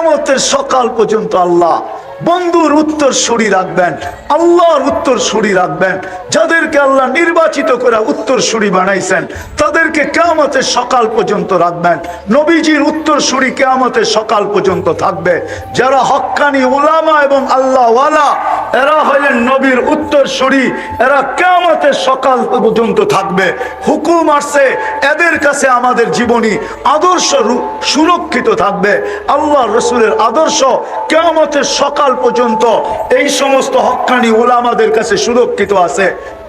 কিয়ামতের সকাল পর্যন্ত আল্লাহ বন্ধুর উত্তর সূরি রাখবেন, আল্লাহর উত্তর সূরি রাখবেন। যাদেরকে আল্লাহ নির্বাচিত করে উত্তর সূরি বানাইছেন তাদেরকে কিয়ামতের সকাল পর্যন্ত রাখবেন। নবীজির উত্তর সূরি কিয়ামতের সকাল পর্যন্ত থাকবে। যারা হক্কানি উলামা এবং আল্লাহওয়ালা এরা হলেন নবীর উত্তর সূরি, এরা কিয়ামতের সকাল পর্যন্ত থাকবে। হুকুম আসছে এদের কাছে আমাদের জীবনী আদর্শ সুরক্ষিত থাকবে। আল্লাহ রসুলের আদর্শ কিয়ামতের সকাল পর্যন্ত এই সমস্ত হক্কানি উলামাদের কাছে সুরক্ষিত আছে।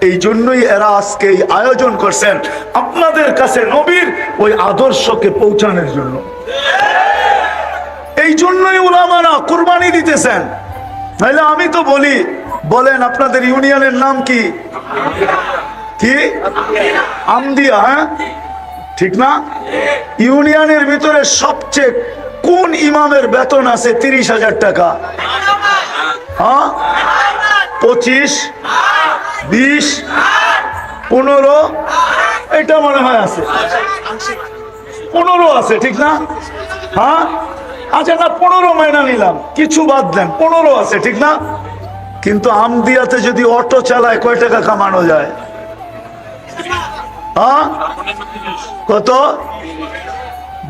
এই জন্যই এরা আজকে এই আয়োজন করছেন আপনাদের কাছে নবীর ওই আদর্শকে পৌঁছানোর জন্য। এই জন্যই উলামারা কুরবানি দিতেছেন। নাহলে আমি তো বলি, বলেন আপনাদের ইউনিয়নের নাম কি? কি আমদিয়া? হ্যাঁ ঠিক না? ইউনিয়নের ভিতরে সবচেয়ে কোন ইমামের বেতন আছে 30,000 টাকা? হ্যাঁ 25, 20, 15 এটা মনে হয় আছে, 15 আছে ঠিক না? হ্যাঁ আচ্ছা না 15 মাইনা নিলাম, কিছু বাদ দেন, 15 আছে ঠিক না? কিন্তু আমদিয়াতে যদি অটো চালায় কয় টাকা কামানো যায়? হ্যাঁ কত?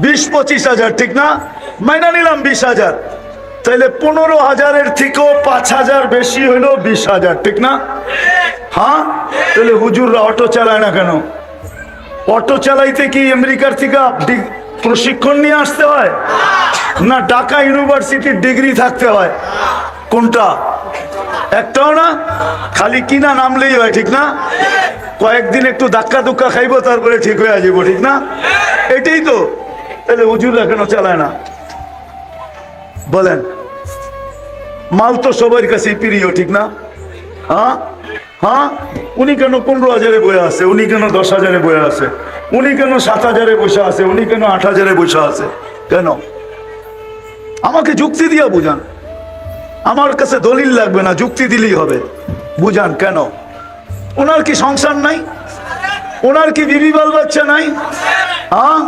20-25,000 ঠিক না? মাইনা নিলাম 20,000, তাইলে 15,000-এর থেকেও 5,000 বেশি হইলো 20,000 ঠিক না? হ্যাঁ তাহলে হুজুররা অটো চালায় না কেন? অটো চালাইতে কি আমেরিকার থেকে প্রশিক্ষণ নিয়ে আসতে হয়, না ঢাকা ইউনিভার্সিটির ডিগ্রি থাকতে হয়? কোনটা? একটাও না, খালি কিনা নামলেই হয় ঠিক না? কয়েকদিন একটু ধাক্কা ধুক্কা খাইবো তারপরে ঠিক হয়ে যাবো ঠিক না? এটাই তো। তাহলে হুজুররা কেন চালায় না বলেন? মাল তো সবার কাছে প্রিয় ঠিক না? হ্যাঁ হ্যাঁ উনি কেন 15,000-এ বয়ে আছে, উনি কেন 10,000-এ বয়ে আছে, উনি কেন 7,000-এ বসে আছে, উনি কেন 8,000-এ বসে আছে? কেন? আমাকে যুক্তি দিয়া বুঝান। আমার কাছে দলিল লাগবে না, যুক্তি দিলেই হবে। বুঝান কেন? ওনার কি সংসার নাই? ওনার কি বিবি বাল বাচ্চা নাই? হ্যাঁ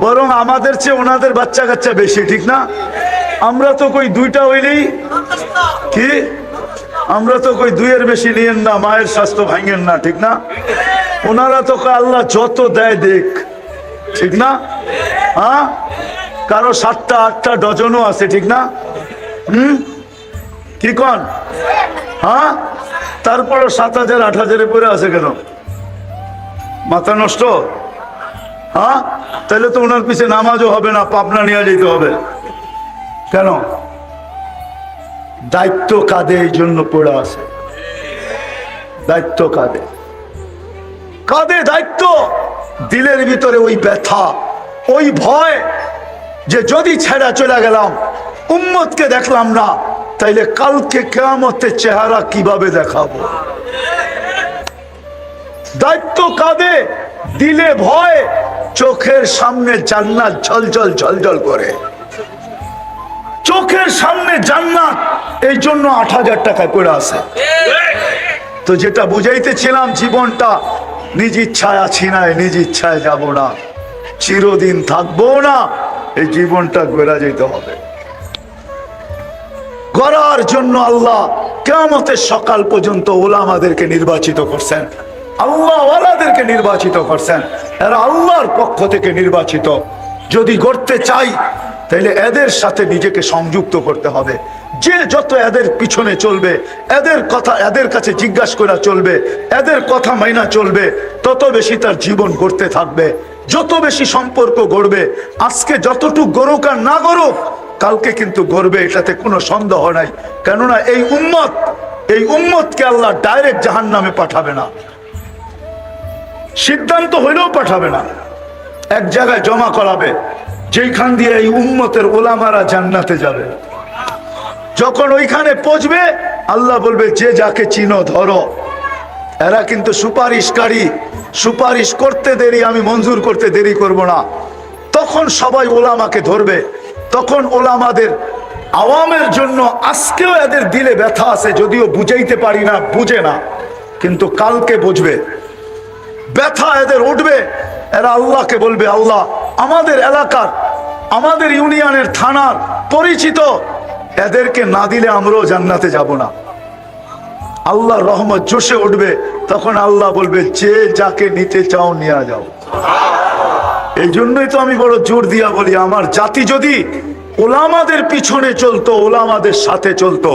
বরং আমাদের চেয়ে ওনাদের বাচ্চা কাচ্চা বেশি ঠিক না? আমরা তো কই 2টা হইলেই কি, আমরা তো কই 2-এর বেশি নিয়েন না, মায়ের স্বাস্থ্য ভাঙেন না ঠিক না? ওনারা তো আল্লাহ যত দেয় দেখ ঠিক না? হ্যাঁ কারো 7টা 8টা ডজনও আছে ঠিক না? কি কন? হ্যাঁ তারপরও 7,000 8,000-এ পড়ে আছে কেন? মাথা নষ্ট? হ্যাঁ তাহলে তো ওনার পিছে নামাজও হবে না, পাবনা নিয়ে যেতে হবে। কেন? দায়িত্ব কাঁধে এই জন্য পড়ে আছে। দায়িত্ব কাঁধে, কাঁধে দায়িত্ব। দিলের ভিতরে ওই ব্যথা, ওই ভয় যে যদি ছেড়ে চলে গেলাম, উম্মতকে দেখলাম না, তাইলে কালকে কিয়ামতের চেহারা কিভাবে দেখাবো? দায়িত্ব কাঁধে, দিলে ভয়, চোখের সামনে জান্নাত ঝলঝল ঝলঝল করে, চোখের সামনে জান্নাত, এই জন্য 8,000 টাকায় পড়ে আছে। তো যেটা বুঝাইতেছিলাম, জীবনটা নিজ ইচ্ছায় আছি না, নিজ ইচ্ছায় যাব না, চিরদিন থাকবো না, এই জীবনটা গড়া যেতে হবে। গড়ার জন্য আল্লাহ কিয়ামতের সকাল পর্যন্ত উলামাদেরকে নির্বাচিত করছেন, আল্লাহ ওয়ালাদেরকে নির্বাচিত করছেন। এরা আল্লাহর পক্ষ থেকে নির্বাচিত। যদি গড়তে চাই তাহলে এদের সাথে নিজেকে সংযুক্ত করতে হবে। যে যত এদের পিছনে চলবে, এদের কথা এদের কাছে জিজ্ঞাসা করা চলবে, এদের কথা মাইনা চলবে, তত বেশি তার জীবন গড়তে থাকবে, যত বেশি সম্পর্ক গড়বে। আজকে যতটুকু গড়ুক আর না গড়ুক, কালকে কিন্তু গড়বে, এটাতে কোনো সন্দেহ নাই। কেননা এই উম্মতকে আল্লাহ ডাইরেক্ট জাহান্নামে পাঠাবে না, সিদ্ধান্ত হইলেও পাঠাবে না, এক জায়গায় জমা করাবে, যেখান দিয়ে এই উম্মতের ওলামারা জান্নাতে যাবে। যখন ওইখানে পৌঁছবে, আল্লাহ বলবে যে যাকে চিনো ধরো। এরা কিন্তু সুপারিশকারী, সুপারিশ করতে দেরি, আমি মঞ্জুর করতে দেরি করব না। তখন সবাই ওলামাকে ধরবে। তখন ওলামাদের আওয়ামের জন্য আজকেও এদের দিলে ব্যথা আছে, যদিও বুঝাইতে পারি না, বুঝে না, কিন্তু কালকে বুঝবে, ব্যথা এদের উঠবে। এরা আল্লাহকে বলবে, আল্লাহ আমাদের এলাকার আমাদের ইউনিয়নের থানার পরিচিত, এদেরকে না দিলে আমরাও জান্নাতে যাব না। আল্লাহর রহমত জোশে উঠবে, তখন আল্লাহ বলবে যে যাকে নিতে চাও নিয়ে যাও। এই জন্যই তো আমি বড় জোর দিয়া বলি, আমার জাতি যদি ওলামাদের পিছনে চলতো, ওলামাদের সাথে চলতো,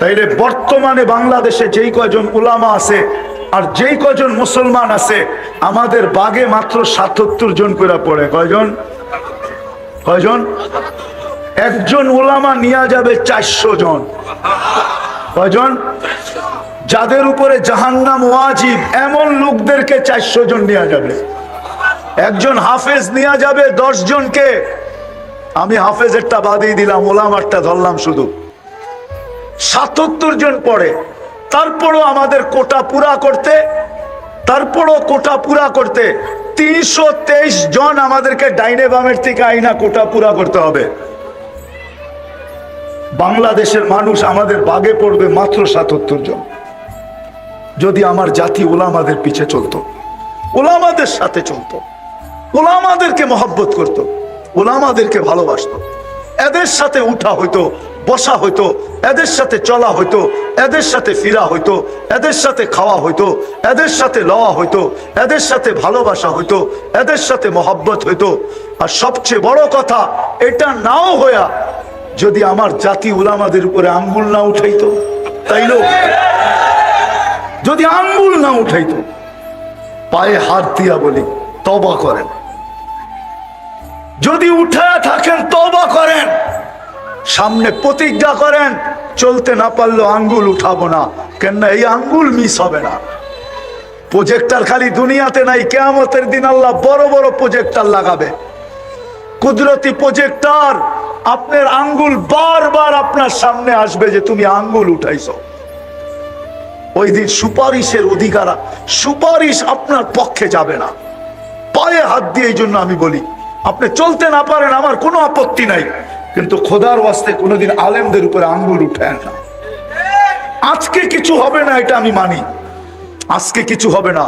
তাইলে বর্তমানে বাংলাদেশে যেই কয়জন ওলামা আছে আর যেই কয়জন মুসলমান আছে, আমাদের বাগে মাত্র ৭৭ জন করে পড়ে। কয়জন? একজন ওলামা নিয়ে যাবে 400 জন। কয়জন? যাদের উপরে জাহান্নাম ওয়াজিব, এমন লোকদেরকে 400 জন নিয়ে যাবে। একজন হাফেজ নিয়ে যাবে 10 জনকে। আমি হাফেজেরটা বাদই দিলাম, ওলামারটা ধরলাম শুধু। ৭৭ জন পড়ে। তারপরও আমাদের কোটা পুরা করতে 323 জন আমাদেরকে ডাইনে বামের থেকে আইনা কোটা পুরা করতে হবে। বাংলাদেশের মানুষ আমাদের বাগে পড়বে মাত্র ৭৭ জন। যদি আমার জাতি ওলামাদের পিছে চলতো, ওলামাদের সাথে চলতো, ওলামাদেরকে মহব্বত করত, ওলামাদেরকে ভালোবাসতো, এদের সাথে উঠা হইতো, বসা হইতো, এদের সাথে চলা হইতো, এদের সাথে ফিরা হইতো, এদের সাথে খাওয়া হইতো, এদের সাথে লওয়া হইতো, এদের সাথে ভালোবাসা হইতো, এদের সাথে মহব্বত হইতো। আর সবচেয়ে বড় কথা, এটা নাও হইয়া যদি আমার জাতি উলামাদের উপরে আঙ্গুল না উঠাইতো, তাইলো যদি আঙ্গুল না উঠাইতো, পায়ে হাত দিয়া বলি তওবা করেন। যদি উঠায়া থাকেন তওবা করেন, সামনে প্রতিজ্ঞা করেন চলতে না পারলেও আঙ্গুল উঠাবো না। কেননা এই আঙ্গুল মিস হবে না। প্রজেক্টর খালি দুনিয়াতে নাই, কিয়ামতের দিন আল্লাহ বড় বড় প্রজেক্টর লাগাবে, কুদরতি প্রজেক্টর। আপনার আঙ্গুল বারবার আপনার সামনে আসবে যে তুমি আঙ্গুল উঠাইছো। ওই দিন সুপারিশের অধিকার, সুপারিশ আপনার পক্ষে যাবে না। পায়ে হাত দিয়ে এই জন্য আমি বলি, আপনি চলতে না পারেন আমার কোনো আপত্তি নাই, কিন্তু খোদার ওয়াস্তে কোনোদিন আলেমদের উপরে আঙ্গুল উঠায় না। আজকে কিছু হবে না, এটা আমি মানি। আজকে কিছু হবে না,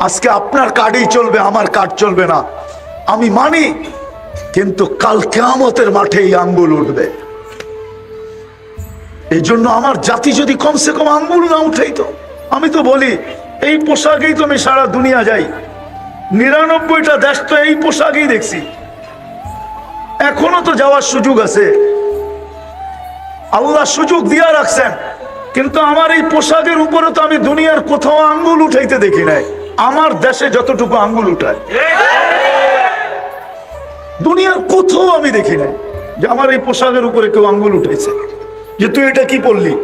আজকে আপনার কার্ডই চলবে, আমার কার্ড চলবে না, আমি মানি। কিন্তু কাল কিয়ামতের মাঠে এই আঙ্গুল উঠবে। এই জন্য আমার জাতি যদি কমসে কম আঙ্গুল না উঠাইতো। আমি তো বলি এই পোশাকেই তো আমি সারা দুনিয়া যাই, ৯৯টা দেশ তো এই পোশাকেই দেখছি। এখনো তো যাওয়ার সুযোগ আছে, আল্লাহ সুযোগ দিয়া রাখছেন। কিন্তু আমার এই পোশাকের উপরে তো আমি দুনিয়ার কোথাও আঙ্গুল উঠাইতে দেখি নাই। আমার দেশে যতটুকু আঙ্গুল উঠায়, দুনিয়ার কোথাও আমি দেখি নাই যে আমার এই পোশাকের উপরে কেউ আঙ্গুল উঠাইছে যে তুই এটা কি পরলি।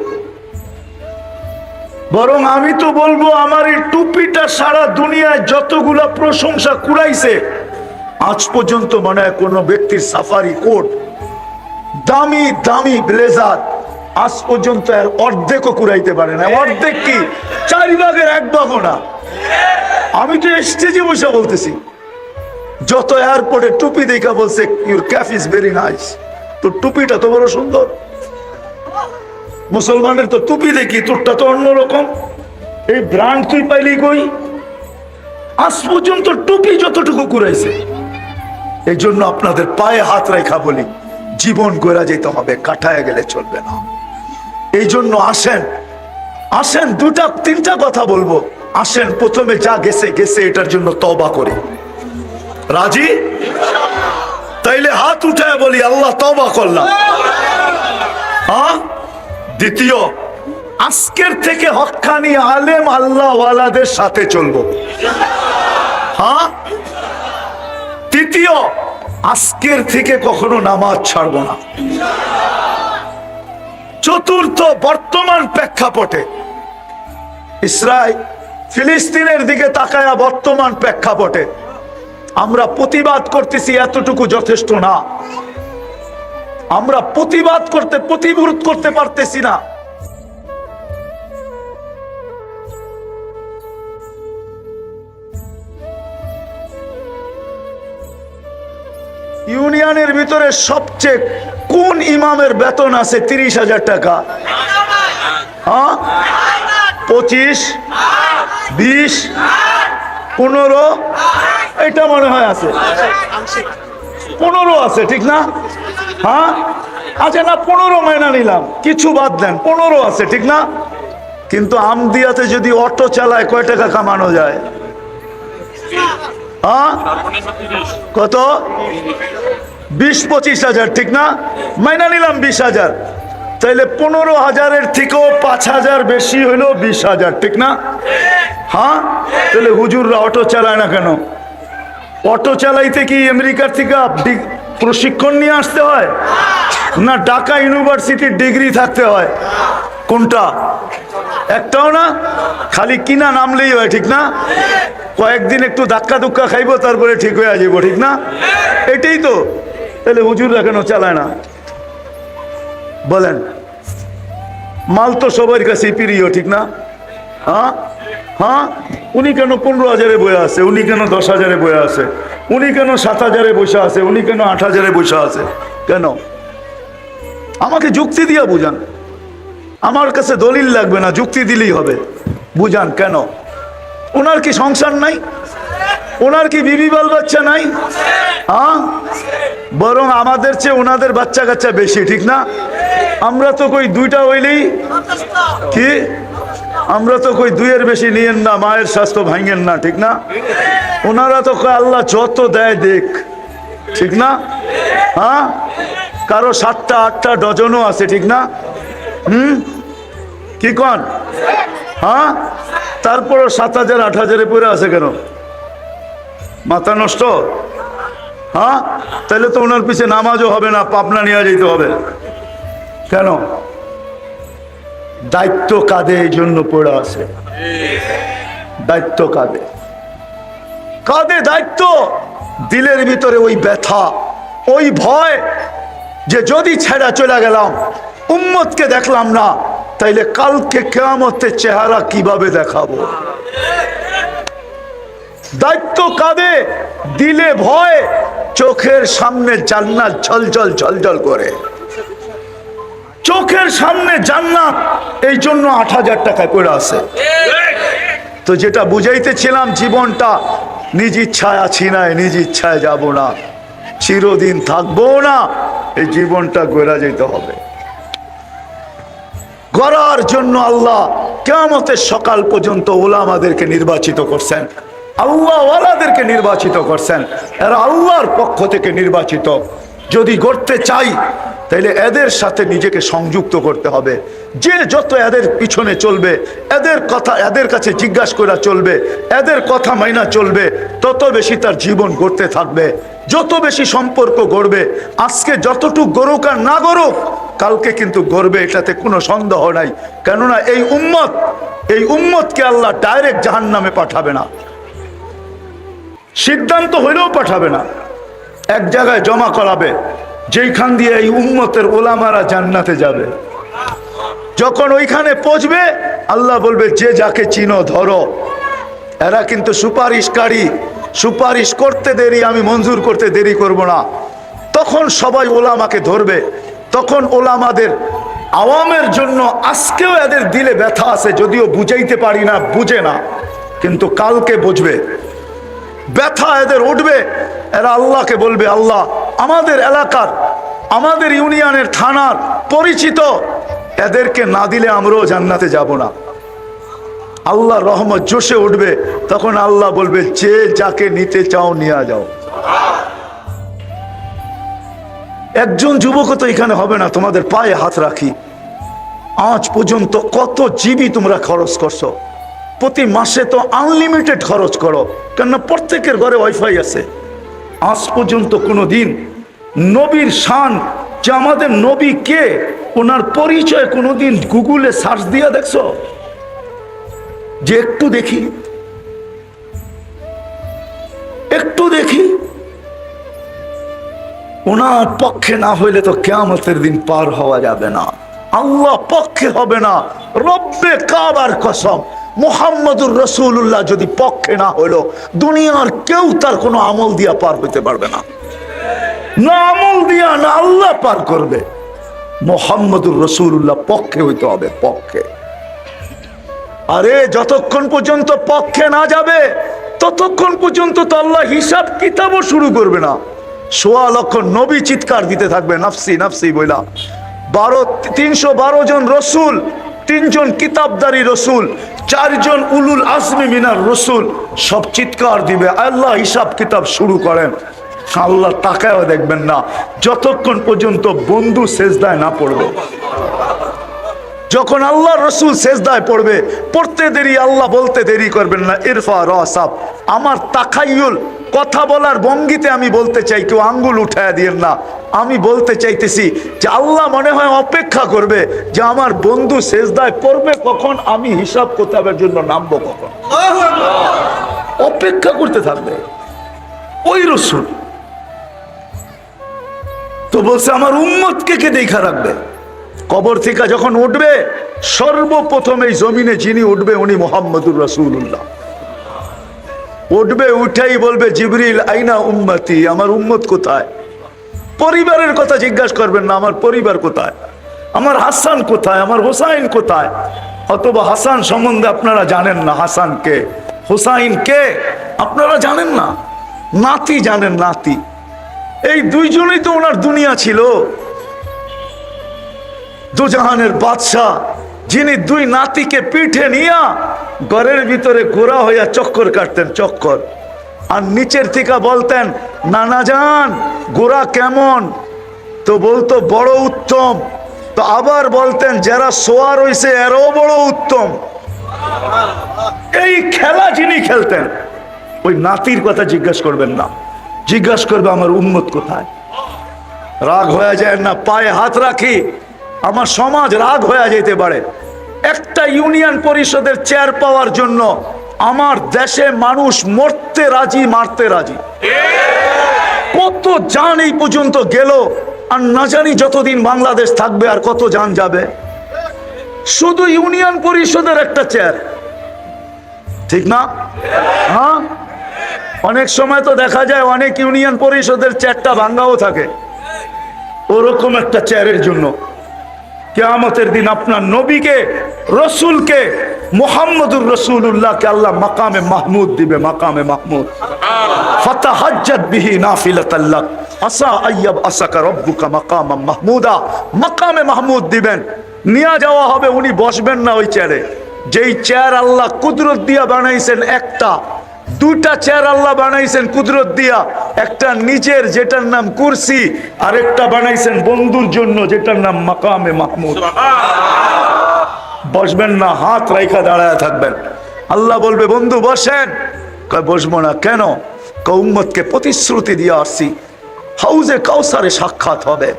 বরং আমি তো বলবো আমার এই টুপিটা সারা দুনিয়ায় যতগুলা প্রশংসা কুড়াইছে, আজ পর্যন্ত মনে হয় কোন ব্যক্তির সাফারি কোট, দামি দামি ব্লেজার আজ পর্যন্ত এর অর্ধেকও কুড়াইতে পারে না। অর্ধেক কি, 1/4 ভাগও না। আমি তো স্টেজে বসে বলতেছি, যত এয়ারপোর্টে টুপি দেখা বলছে your cap is very nice, তোর টুপিটা তো বড় সুন্দর। মুসলমানের তো টুপি দেখি, তোরটা তো অন্যরকম, এই ব্র্যান্ড তুই পাইলি কই? আজ পর্যন্ত টুপি যতটুকু কুড়াইছে। এই জন্য আপনাদের পায়ে হাত রেখা বলি, জীবন গড়া যেতে হবে, কাটায় গেলে চলবে না। এই জন্য আসেন, আসেন 2-3টা কথা বলবো। আসেন প্রথমে যা গেছে গেছে, এটার জন্য তওবা করি। রাজি? তাইলে হাত উঠায় বলি আল্লাহ তওবা করলাম। হ্যাঁ, দ্বিতীয়, আজকের থেকে হক্কানি আলেম আল্লাহ ওয়ালাদের সাথে চলবো। হ্যাঁ, তৃতীয়, আজকের থেকে কখনো নামাজ ছাড়বো না। চতুর্থ, বর্তমান প্রেক্ষাপটে ইসরায়েল ফিলিস্তিনের দিকে তাকায়া বর্তমান প্রেক্ষাপটে আমরা প্রতিবাদ করতেছি, এতটুকু যথেষ্ট না। আমরা প্রতিবাদ করতে, প্রতিরোধ করতে পারতেছি না। ইউনিয়নের ভিতরে সবচেয়ে কোন ইমামের বেতন আছে 30,000 টাকা? হ্যাঁ, 25, 20, 15 এটা মনে হয় আছে। 15 আছে, ঠিক না? হ্যাঁ, আচ্ছা না 15 মাইনা নিলাম, কিছু বাদ দেন, 15 আছে, ঠিক না? কিন্তু আমদিয়াতে যদি অটো চালায় কয় টাকা কামানো যায়? হ্যাঁ, কত? 20-25 হাজার, ঠিক না? মাইনা নিলাম 20,000, তাইলে 15,000-এর থেকেও 5,000 বেশি হইলো 20,000, ঠিক না? হ্যাঁ, তাহলে হুজুররা অটো চালায় না কেন? অটো চালাইতে কি আমেরিকার থেকে প্রশিক্ষণ নিয়ে আসতে হয়, না ঢাকা ইউনিভার্সিটির ডিগ্রি থাকতে হয়? কোনটা? একটাও না, খালি কিনা নামলেই হয়, ঠিক না? কয়েকদিন একটু ধাক্কা ধুক্কা খাইবো, তারপরে ঠিক হয়ে যাবো, ঠিক না? এটাই তো। তাহলে হুজুররা কেন চালায় না বলেন? মাল তো সবার কাছে প্রিয়, ঠিক না? হ্যাঁ হ্যাঁ, উনি কেন 15,000-এ বয়ে আছে, উনি কেন 10,000-এ বয়ে আছে, উনি কেন 7,000-এ বসে আছে, উনি কেন 8,000-এ বসে আছে? কেন? আমাকে যুক্তি দিয়া বুঝান। আমার কাছে দলিল লাগবে না, যুক্তি দিলেই হবে। বুঝান কেন? ওনার কি সংসার নাই? ওনার কি বিবি বাল বাচ্চা নাই? হ্যাঁ, বরং আমাদের চেয়ে ওনাদের বাচ্চা কাচ্চা বেশি, ঠিক না? আমরা তো কই 2টা হইলেই কি, আমরা তো কই 2-এর বেশি নিয়েন না, মায়ের স্বাস্থ্য ভাঙেন না, ঠিক না? ওনারা তো কয় আল্লাহ যত দেয় দেখ, ঠিক না? হ্যাঁ, কারো 7টা 8টা ডজনও আছে, ঠিক না? কি কন? হ্যাঁ, তারপরও 7,000 8,000-এ পড়ে আছে কেন? মাথা নষ্ট? হ্যাঁ, তাহলে তো ওনার পিছে নামাজও হবে না, পাবনা নিয়ে যেতে হবে। কেন? দায়িত্ব কাঁধে, এই জন্য পড়ে আছে। দায়িত্ব কাঁধে, কাঁধে দায়িত্ব, দিলের ভিতরে ওই ব্যথা, ওই ভয় যে যদি ছেড়া চলে গেলাম, উম্মতকে দেখলাম না, তাইলে কালকে কিয়ামতের চেহারা কিভাবে দেখাবো? দায়িত্ব কাঁধে, দিলে ভয়, চোখের সামনে জান্নাত ঝলঝল ঝলঝল করে, চোখের সামনে জান্নাত, এই জন্য 8,000 টাকায় পড়ে আছে। তো যেটা বুঝাইতেছিলাম, জীবনটা নিজ ইচ্ছায় আছি না, নিজ ইচ্ছায় যাব না, চিরদিন থাকবো না, এই জীবনটা গড়া যেতে হবে। গড়ার জন্য আল্লাহ কিয়ামতের সকাল পর্যন্ত ওলামাদেরকে নির্বাচিত করছেন, আল্লাহ ওয়ালাদেরকে নির্বাচিত করছেন। এরা আল্লাহর পক্ষ থেকে নির্বাচিত। যদি গড়তে চাই, তাইলে এদের সাথে নিজেকে সংযুক্ত করতে হবে। যে যত এদের পিছনে চলবে, এদের কথা এদের কাছে জিজ্ঞাসা করে চলবে, এদের কথা মাইনা চলবে, তত বেশি তার জীবন গড়তে থাকবে, যত বেশি সম্পর্ক গড়বে। আজকে যতটুকু গড়ুক আর না গড়ুক, কালকে কিন্তু গড়বে, এটাতে কোনো সন্দেহ নাই। কেননা এই উম্মতকে আল্লাহ ডাইরেক্ট জাহান্নামে পাঠাবে না, সিদ্ধান্ত হইলেও পাঠাবে না, এক জায়গায় জমা করাবে, যেখান দিয়ে এই উম্মতের ওলামারা জান্নাতে যাবে। যখন ওইখানে পৌঁছবে, আল্লাহ বলবে যে যাকে চিনো ধরো। এরা কিন্তু সুপারিশকারী, সুপারিশ করতে দেরি, আমি মঞ্জুর করতে দেরি করব না। তখন সবাই ওলামাকে ধরবে। তখন ওলামাদের আওয়ামের জন্য আজকেও এদের দিলে ব্যথা আছে, যদিও বুঝাইতে পারি না, বুঝে না, কিন্তু কালকে বুঝবে, ব্যথা এদের উঠবে। এরা আল্লাহকে বলবে, আল্লাহ আমাদের এলাকার, আমাদের ইউনিয়নের, থানার পরিচিত, এদেরকে না দিলে আমরাও জান্নাতে যাব না। আল্লাহ রহমত জোশে উঠবে। তখন আল্লাহ বলবে যে যাকে নিতে চাও নিয়ে যাও। একজন যুবক তো এখানে হবে না, তোমাদের পায়ে হাত রাখি। আজ পর্যন্ত কত জিবি তোমরা খরচ করছো? প্রতি মাসে তো আনলিমিটেড খরচ করো, কেননা প্রত্যেকের ঘরে ওয়াইফাই আছে। আজ পর্যন্ত কোনো দিন নবীর শান, যে আমাদের নবী কে, ওনার পরিচয় কোনোদিন গুগলে সার্চ দিয়ে দেখছো? যে একটু দেখি, একটু দেখি। ওনার পক্ষে না হইলে তো কিয়ামতের দিন পার হওয়া যাবে না। আল্লাহ পক্ষে হবে না, রব্বে কাবার কসম, মুহাম্মদুর রাসূলুল্লাহ যদি পক্ষে না হইলো, দুনিয়ার কেউ তার কোনো আমল দিয়া পার হইতে পারবে না। না আমল দিয়া, না আল্লাহ পার করবে। মুহাম্মদুর রাসূলুল্লাহ পক্ষে হইতে হবে, পক্ষে। আরে যতক্ষণ পর্যন্ত পক্ষে না যাবে, ততক্ষণ পর্যন্ত তো আল্লাহ হিসাব কিতাবও শুরু করবে না। সোয়া লক্ষ নবী চিৎকার দিতে থাকবে নাফসি নাফসি বইলা। 312 জন রসুল, 3 জন কিতাবদারি রসুল, 4 জন উলুল আজমি মিনার রসুল সব চিৎকার দিবে, আল্লাহ হিসাব কিতাব শুরু করেন। আল্লাহ তাকায়ও দেখবেন না যতক্ষণ পর্যন্ত বন্ধু সেজদায় না পড়বে। যখন আল্লাহ রসুল সেজদায় পড়বে, পড়তে দেরি আল্লাহ বলতে দেরি করবেন না, ইরফা রাসাব। আমার তাখাইয়ুল, কথা বলার ভঙ্গিতে আমি বলতে চাই, কেউ আঙ্গুল উঠায় দিয়েন না। আমি বলতে চাইতেছি যে আল্লাহ মনে হয় অপেক্ষা করবে যে আমার বন্ধু সেজদায় পড়বে কখন, আমি হিসাব কিতাবের জন্য নামবো কখন, অপেক্ষা করতে থাকবে ওই রসুল। তো বলছে আমার উম্মতকে কে দেখা রাখবে? কবর থেকে যখন উঠবে, সর্বপ্রথম এই জমিনে যিনি উঠবে উনি মুহাম্মদুর রাসূলুল্লাহ। উঠবে, উঠাই বলবে জিবরিল আইনা উম্মতি, আমার উম্মত কোথায়? পরিবারের কথা জিজ্ঞাসা করবেন না, আমার পরিবার কোথায়, আমার হাসান কোথায়, আমার হোসাইন কোথায়? অথবা হাসান সম্বন্ধে আপনারা জানেন না, হাসান কে, হোসাইন কে আপনারা জানেন না, নাতি জানেন, নাতি। এই দুইজনই তো ওনার দুনিয়া ছিল। দুজাহানের বাদশাহ যিনি 2 নাতিকে পিঠে নিয়া ঘরের ভিতরে ঘোরা হইয়া চক্কর কাটতেন, চক্কর, আর নিচের থেকে বলতেন নানা যান ঘোরা কেমন? তো বলতো বড় উত্তম। তো আবার বলতেন যারা সোয়ার হইছে এরও বড় উত্তম। এই খেলা যিনি খেলতেন, ওই নাতির কথা জিজ্ঞাসা করবেন না, জিজ্ঞাসা করবে আমার উম্মত কোথায়। রাগ হয়ে যায় না, পায়ে হাত রাখি, আমার সমাজ রাগ হয়ে যেতে পারে। একটা ইউনিয়ন পরিষদের চেয়ার পাওয়ার জন্য আমার দেশে মানুষ মরতে রাজি, মারতে রাজি। কত জান এই পর্যন্ত গেল, আর না জানি যতদিন বাংলাদেশ থাকবে আর কত জান যাবে, শুধু ইউনিয়ন পরিষদের একটা চেয়ার, ঠিক না? হ্যাঁ, অনেক সময় তো দেখা যায় অনেক ইউনিয়ন পরিষদের চেয়ারটা ভাঙ্গাও থাকে, ওরকম একটা চেয়ারের জন্য কিয়ামতের দিন আপনার নবীকে, রসুলকে, মুহাম্মদুর রাসূলুল্লাহকে আল্লাহ মাকামে মাহমুদ দিবে, মাকামে মাহমুদ। ফাতাহাজ্জাত বিহি নাফিলাতাল লাক আসা আইয়াব আসাকা রাব্বুকা মাকামান মাহমুদা। মাকামে মাহমুদ দিবেন, নিয়ে যাওয়া হবে, উনি বসবেন না ওই চেয়ারে। যেই চেয়ার আল্লাহ কুদরত দিয়া বানাইছেন, একটা 2টা চেয়ার আল্লাহ বানাইছেন কুদরত দিয়া, একটা নিজের যেটার নাম কুরসি, আর একটা বানাইছেন বন্ধুর জন্য যেটার নাম মাকামে মাহমুদ। বসবেন না, হাত রাইখা দাঁড়ায় থাকবেন। আল্লাহ বলবে বন্ধু বসেন, কয় বসবো না। কেন? কয় উম্মতকে প্রতিশ্রুতি দিয়ে আসছি, হাউজে কাউসারে সাক্ষাৎ হবে,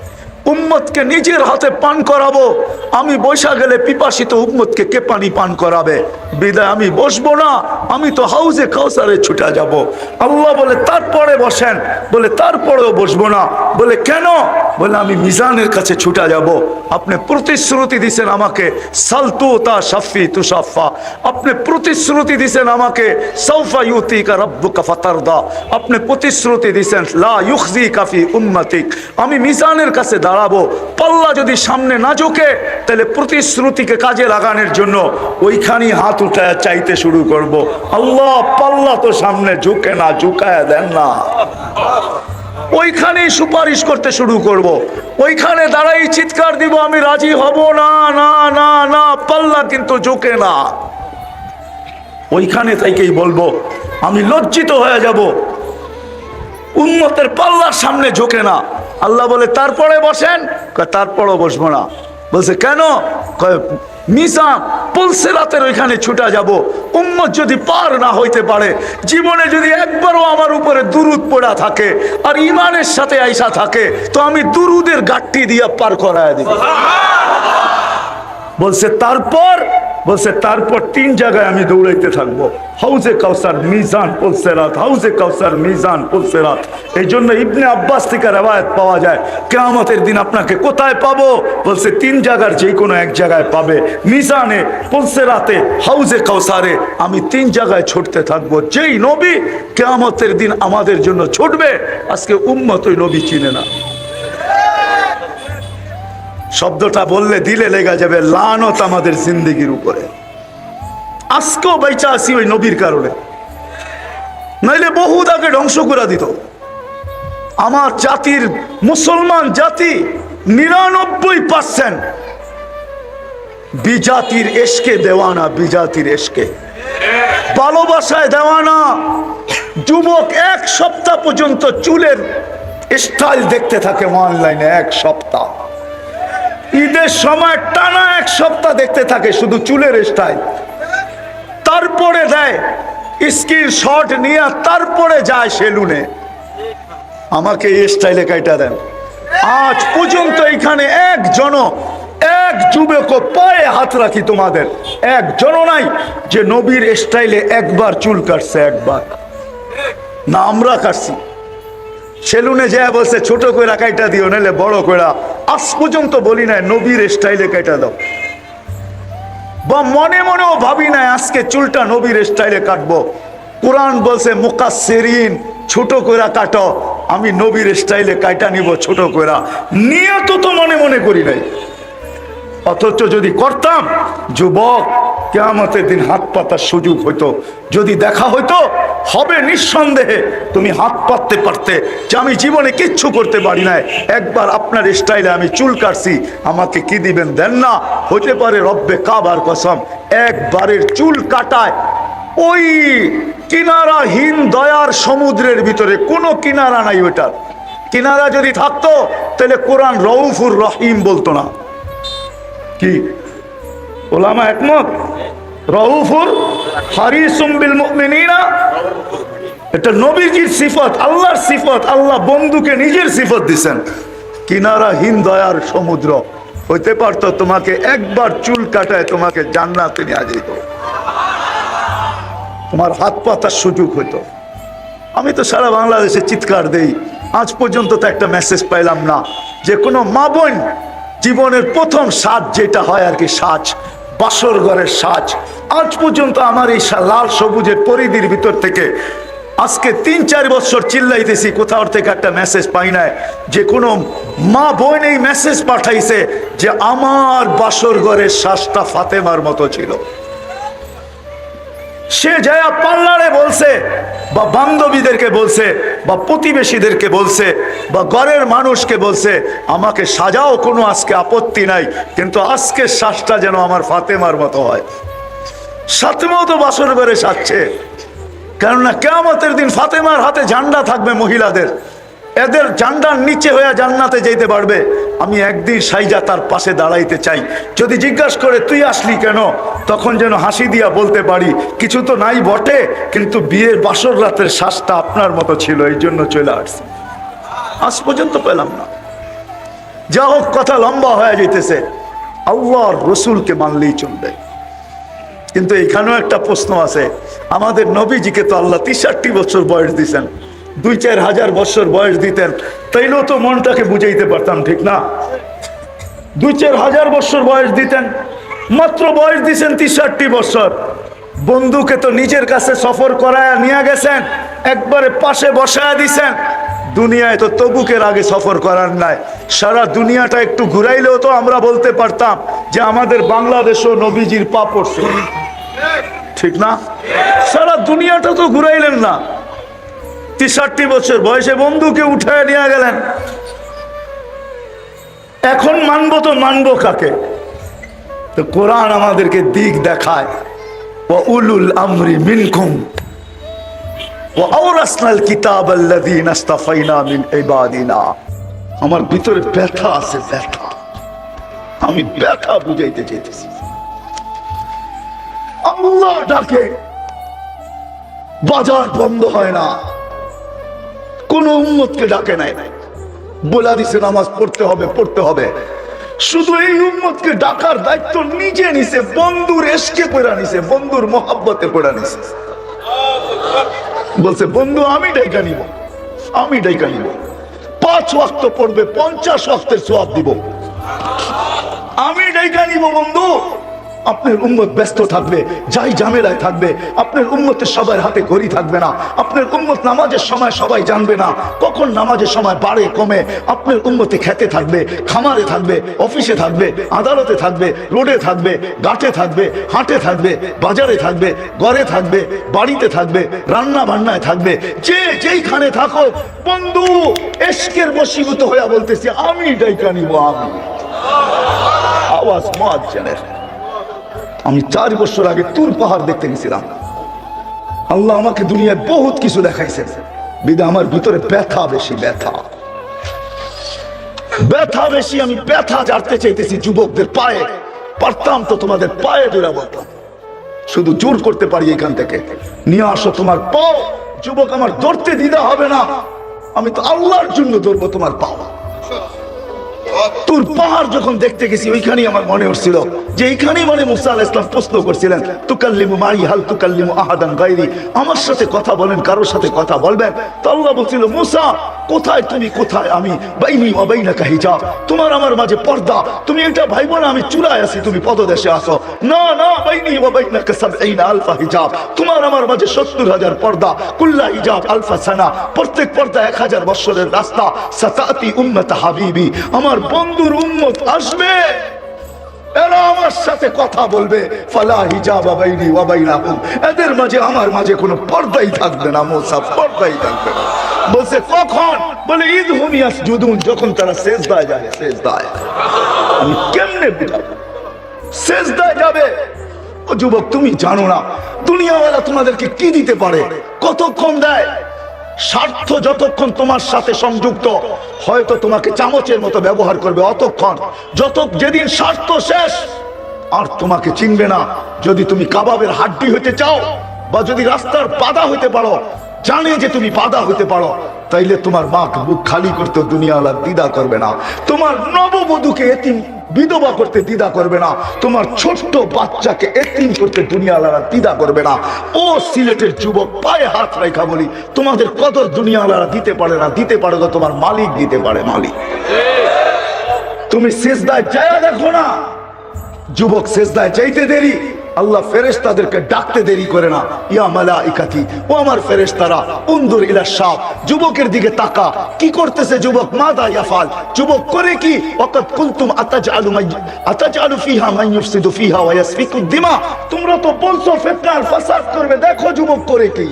উম্মতকে নিজের হাতে পান করাবো। আমি বসা গেলে পিপাসিত উম্মতকে কে পানি পান করাবে? বিদায় আমি বসবো না, আমি তো হাউজে কাউসারে ছুটে যাব। আল্লাহ বলে তারপরে বসেন, বলে তারপরেও বসবো না। বলে কেন? বলে আমি মিজানের কাছে ছুটে যাব। আপনি প্রতিশ্রুতি দিছেন আমাকে সালতু তা শাফি তুষাফা, আপনি প্রতিশ্রুতি দিছেন আমাকে সাউফা ইউতিকা রাব্বুকা ফাতারদা, আপনি প্রতিশ্রুতি দিছেন লা ইউখজিকা ফি উম্মতিক, আমি মিজানের কাছে দাঁড়াবো। পাল্লা যদি সামনে না ঝোঁকে, তাহলে প্রতিশ্রুতিকে কাজে লাগানোর জন্য ওইখানেই হাত উঠায় চাইতে শুরু করব। আল্লাহ পাল্লা তো সামনে ঝুঁকে না, ঝুঁকায় দেন না, ওইখানেই সুপারিশ করতে শুরু করব। ওইখানে দাঁড়াই চিৎকার দিব আমি রাজি হব না, না না না, পাল্লা কিন্তু ঝুঁকে না। ওইখানে থেকেই বলবো আমি লজ্জিত হয়ে যাব, উম্মতের পাল্লার সামনে ঝোঁকে না। আল্লাহ বলে তারপরে বসেন, তারপরও বসবো না। বলছে কেন? মিজান পুলসিরাতের ওইখানে ছুটা যাব। উম্মত যদি পার না হইতে পারে, জীবনে যদি একবারও আমার উপরে দুরুদ পড়া থাকে আর ইমানের সাথে আইসা থাকে, তো আমি দুরুদের গাট্টি দিয়ে পার করায় দিব। বলছে তারপর, বলছে তারপর 3 জায়গায় আমি দৌড়াইতে থাকবো, হাউজে কাউসার, মিজান, পুলসিরাত, হাউজে কাউসার, মিজান, পুলসিরাত। এই জন্য ইবনে আব্বাস থেকে রওয়ায়াত পাওয়া যায় কিয়ামতের দিন আপনাকে কোথায় পাবো? বলছে 3 জায়গার যে কোনো এক জায়গায় পাবে, মিজানে, পুলসিরাতে, হাউজে কাউসারে। আমি 3 জায়গায় ছুটতে থাকবো। যেই নবী কিয়ামতের দিন আমাদের জন্য ছুটবে, আজকে উম্মত ওই নবী চিনে না। শব্দটা বললে দিলে লেগে যাবে, লানত আমাদের জিন্দেগির উপরে। আজকেও বেঁচে আছি ওই নবীর কারণে, নাইলে বহুত আগে ধ্বংস করে দিত। আমার জাতির মুসলমান জাতি 99% বিজাতির এশকে দেওয়ানা, বিজাতির এশকে ভালোবাসায় দেওয়ানা। যুবক এক সপ্তাহ পর্যন্ত চুলের স্টাইল দেখতে থাকে অনলাইনে, এক সপ্তাহ। ঈদের সময় টানা এক সপ্তাহ দেখতে থাকে শুধু চুলের স্টাইল। তারপরে দেয় স্ক্রিনশট নিয়ে, তারপরে যায় সেলুনে, আমাকে এই স্টাইলে কাইটা দেন। আজ পর্যন্ত এখানে এক যুবক পায়ে হাত রাখি তোমাদের একজন নাই যে নবীর স্টাইলে একবার চুল কাটছে, একবার না। আমরা কাটছি, সেলুনে যায় বলছে ছোট কইরা কাইটা দিও, নাহলে বড় কইরা। আজ পর্যন্ত বলি নাই নবীর স্টাইলে কাইটা দাও, বা মনে মনেও ভাবি নাই আজকে চুলটা নবীর স্টাইলে কাটবো। কোরআন বলছে মুকাসসিরিন, ছোট কইরা কাটো, আমি নবীর স্টাইলে কাইটা নিব ছোট কইরা। নিয়ত তো মনে মনে করি নাই, অথচ যদি করতাম যুবক কিয়ামতের দিন হাত পাতার সুযোগ হইতো। যদি দেখা হইতো হবে নিঃসন্দেহে তুমি হাত পাততে পারতে যে আমি জীবনে কিচ্ছু করতে পারি নাই, একবার আপনার স্টাইলে আমি চুল কাটছি, আমাকে কি দিবেন দেন না। হতে পারে রব্বে কাবার কসম একবারের চুল কাটায় ওই কিনারাহীন দয়ার সমুদ্রের ভিতরে কোনো কিনারা নাই। ওইটার কিনারা যদি থাকতো তাহলে কোরআন রউফুর রহিম বলতো না। কি ওলামা একমত? রউফুর হারিসুম বিল মুমিনিনা, এটা নবীজির সিফত, আল্লাহর সিফত। আল্লাহ বন্ধুকে নিজের সিফত দিছেন, কিনারাহীন দয়ার সমুদ্র। হইতে পারতো তোমাকে একবার চুল কাটায় তোমাকে জান্নাতে নিয়ে যেত, তোমার হাত পাতার সুযোগ হইতো। আমি তো সারা বাংলাদেশে চিৎকার দেই, আজ পর্যন্ত তো একটা মেসেজ পাইলাম না যে কোনো মা বোন জীবনের প্রথম সাজ যেটা হয় আর কি, সাজ, বাসর ঘরের সাজ। আজ পর্যন্ত আমার এই লাল সবুজের পরিধির ভিতর থেকে আজকে 3-4 বছর চিল্লাইতেছি, কোথাও থেকে একটা মেসেজ পাই নাই যে কোনো মা বোন এই মেসেজ পাঠাইছে যে আমার বাসর ঘরের সাজটা ফাতেমার মতো ছিল। সে যায় পার্লারে বলছে, বা বান্ধবীদেরকে বলছে, বা প্রতিবেশীদেরকে বলছে, বা ঘরের মানুষকে বলছে আমাকে সাজাও, কোনো আজকে আপত্তি নাই, কিন্তু আজকে শ্বাসটা যেন আমার ফাতেমার মতো হয়। ফাতেমাও তো বাসর ঘরে সাজছে, কেননা কিয়ামতের দিন ফাতেমার হাতে ঝান্ডা থাকবে মহিলাদের, এদের ঝান্ডার নিচে হয়ে জান্নাতে যেতে পারবে। আমি একদিন সাইজা তার পাশে দাঁড়াইতে চাই, যদি জিজ্ঞাসা করে তুই আসলি কেন, তখন যেন হাসি দিয়া বলতে পারি কিছু তো নাই বটে, কিন্তু বিয়ের বাসর রাতের শ্বাসটা আপনার মতো ছিল, এই জন্য চলে আসছি। আজ পর্যন্ত পেলাম না। যা হোক, কথা লম্বা হয়ে যেতেছে। আল্লাহর রসুলকে মানলেই চলবে, কিন্তু এখানেও একটা প্রশ্ন আছে। আমাদের নবীজিকে তো আল্লাহ 63 বছর বয়স দিয়েছেন, 2-4 হাজার বছর বয়স দিতেন তাইলেও তো মনটাকে বুঝাইতে পারতাম, ঠিক না? 2-4 হাজার বছর বয়স দিতেন, মাত্র বয়স দিয়েছেন 63 বছর। বন্ধুকে তো নিজের কাছে সফর করায় নিয়ে গেছেন, একবারে পাশে বসায় দিছেন। দুনিয়ায় তো তবুকের আগে সফর করার নাই। সারা দুনিয়াটা একটু ঘুরাইলেও তো আমরা বলতে পারতাম যে আমাদের বাংলাদেশও নবীজির পা পড়ছে, ঠিক না? সারা দুনিয়াটা তো ঘুরাইলেন না, 63 বছর বয়সে বন্ধুকে উঠায় নিয়ে গেলেন। এখন মানবো তো মানবো কাকে? তো কোরআন আমাদেরকে দিক দেখায়, ওয়া উলুল আমরি মিনকুম ওয়া আওরাসনাল কিতাবাল্লাযীনা ইসতাফাইনা মিন ইবাদিনা। আমার ভিতরে ব্যথা আছে, ব্যথা, আমি ব্যথা বুঝাইতে চাইতেছি। আল্লাহ ডাকে, বাজার বন্ধ হয় না, কোন উম্মতকে ডাকে নাই, বলে দিছে নামাজ পড়তে হবে, পড়তে হবে। শুধু এই উম্মতকে ডাকার দায়িত্ব নিজে নিছে, বন্ধুর এশকে পড়া নিছে, বন্ধুর মোহাব্বতে পড়া নিছে। বলছে বন্ধু আমি ডাইকা নিব, আমি ডাইকা নিব, 5 ওয়াক্ত পড়বে, 50 ওয়াক্তের সওয়াব দিব, আমি ডাইকা নিব বন্ধু। আপনার উম্মত ব্যস্ত থাকবে, যাই ঝামেলায় থাকবে। আপনার উম্মতের সবার হাতে ঘড়ি থাকবে না। আপনার উম্মত নামাজের সময় সবাই জানবে না কখন নামাজের সময় বাড়ে কমে। আপনার উম্মতে খেতে থাকবে, খামারে থাকবে, অফিসে থাকবে, আদালতে থাকবে, রোডে থাকবে, ঘাটে থাকবে, হাটে থাকবে, বাজারে থাকবে, ঘরে থাকবে, বাড়িতে থাকবে, রান্না বান্নায় থাকবে। যে যেইখানে থাকো বন্ধু, এশকের বশীভূত হইয়া বলতেছি আমি ডাইকা নিব। আমি আওয়াজ মুয়াজ্জিনের। আমি 4 বছর আগে তুর পাহাড় দেখতে গেছিলাম। আল্লাহ আমাকে দুনিয়ায় বহুত কিছু দেখাইছেন, বিদা আমার ভিতরে ব্যথা বেশি, ব্যথা বেশি। আমি ব্যথা জানতে চাইতেছি যুবকদের পায়ে। পারতাম তো তোমাদের পায়ে ধরে বলতাম, শুধু জোর করতে পারি এখান থেকে নিয়ে আসো তোমার পাও। যুবক আমার ধরতে দ্বিধা হবে না, আমি তো আল্লাহর জন্য ধরবো তোমার পাও। তুর পাহাড় যখন দেখতে গেছি ওইখানেই আমার মনে হচ্ছিল যে এইখানেই মানে মুসা আলাইহিস সালাম প্রশ্ন করছিলেন, তুকাল্লিমু মাই হাল তুকাল্লিমু আহাদান গায়রি, আমার সাথে কথা বলেন, কারোর সাথে কথা বলবেন? তো আল্লাহ বলছিল, মুসা কোথায় তুমি, কোথায় আমি, বাইনি ওয়া বাইনাকা হিজাব, তোমার আমার মাঝে পর্দা। তুমি এটা ভাইবো না আমি চূড়ায় আছি, তুমি পদদেশে আসো। না না, বাইনি ওয়া বাইনাকা ৭০ আলফা হিজাব, তোমার আমার মাঝে ৭০,০০০ পর্দা। কুল্লা হিজাব আলফা সানা, প্রত্যেক পর্দা ১০০০ বছরের রাস্তা। সাতাতি উম্মত হাবিবি, আমার বন্ধুর উম্মত আসবে, এরা আমার সাথে কথা বলবে। ফালা হিজাবা বাইনি ওয়া বাইনাহুম, এদের মাঝে আমার মাঝে কোনো পর্দাই থাকবে না। মুসা পর্দাই থাকবে না। বলছে কখন? বলে ঈদ হুম ইয়াসজুদুন, যখন তারা সিজদায় যাবে। সিজদায় আমি কেমনে বুঝাবো? সিজদায় যাবে। ও যুবক, তুমি জানো না দুনিয়াওয়ালা তোমাদেরকে কি দিতে পারে, কতক্ষণ দেয়। স্বার্থ যতক্ষণ তোমার সাথে সংযুক্ত, হয়তো তোমাকে চামচের মতো ব্যবহার করবে অতক্ষণ, যেদিন স্বার্থ শেষ আর তোমাকে চিনবে না। যদি তুমি কাবাবের হাড্ডি হইতে চাও, বা যদি রাস্তার বাধা হইতে পারো, জানে যে তুমি বাধা হইতে পারো, তাইলে তোমার মা বুক খালি করতে দুনিয়াওয়ালা দ্বিধা করবে না। তোমার নববধূকে এতিম বিধবা করতে দ্বিধা করবে না। তোমার ছোট্ট বাচ্চাকে এতিম করতে দুনিয়াওয়ালারা দ্বিধা করবে না। ও সিলেটের যুবক, পায়ে হাত রেখা বলি, তোমাদের কদর দুনিয়াওয়ালারা দিতে পারে না। দিতে পারে তো তোমার মালিক দিতে পারে, মালিক। তুমি সিজদায় যায় দেখো না, যুবক সিজদায় যাইতে দেরি, আল্লাহ ফেরেশতাদেরকে ডাকতে দেরি করে না। ইয়া মালাইকাতি, ও আমার ফেরেশতারা, উনদুর ইলা শাব, যুবকের দিকে তাকা। কি করতেছে যুবক? মাদা ইয়াফাল, যুবক করে কি? ওয়াকাদ কুনতুম আতাজআলু ফিহা মান ইউফসিদু ফিহা ওয়া ইয়াসফিকু দিমা, তোমরা তো বলছো ফিতনা আর ফাসাদ করবে, দেখো যুবক করে কি।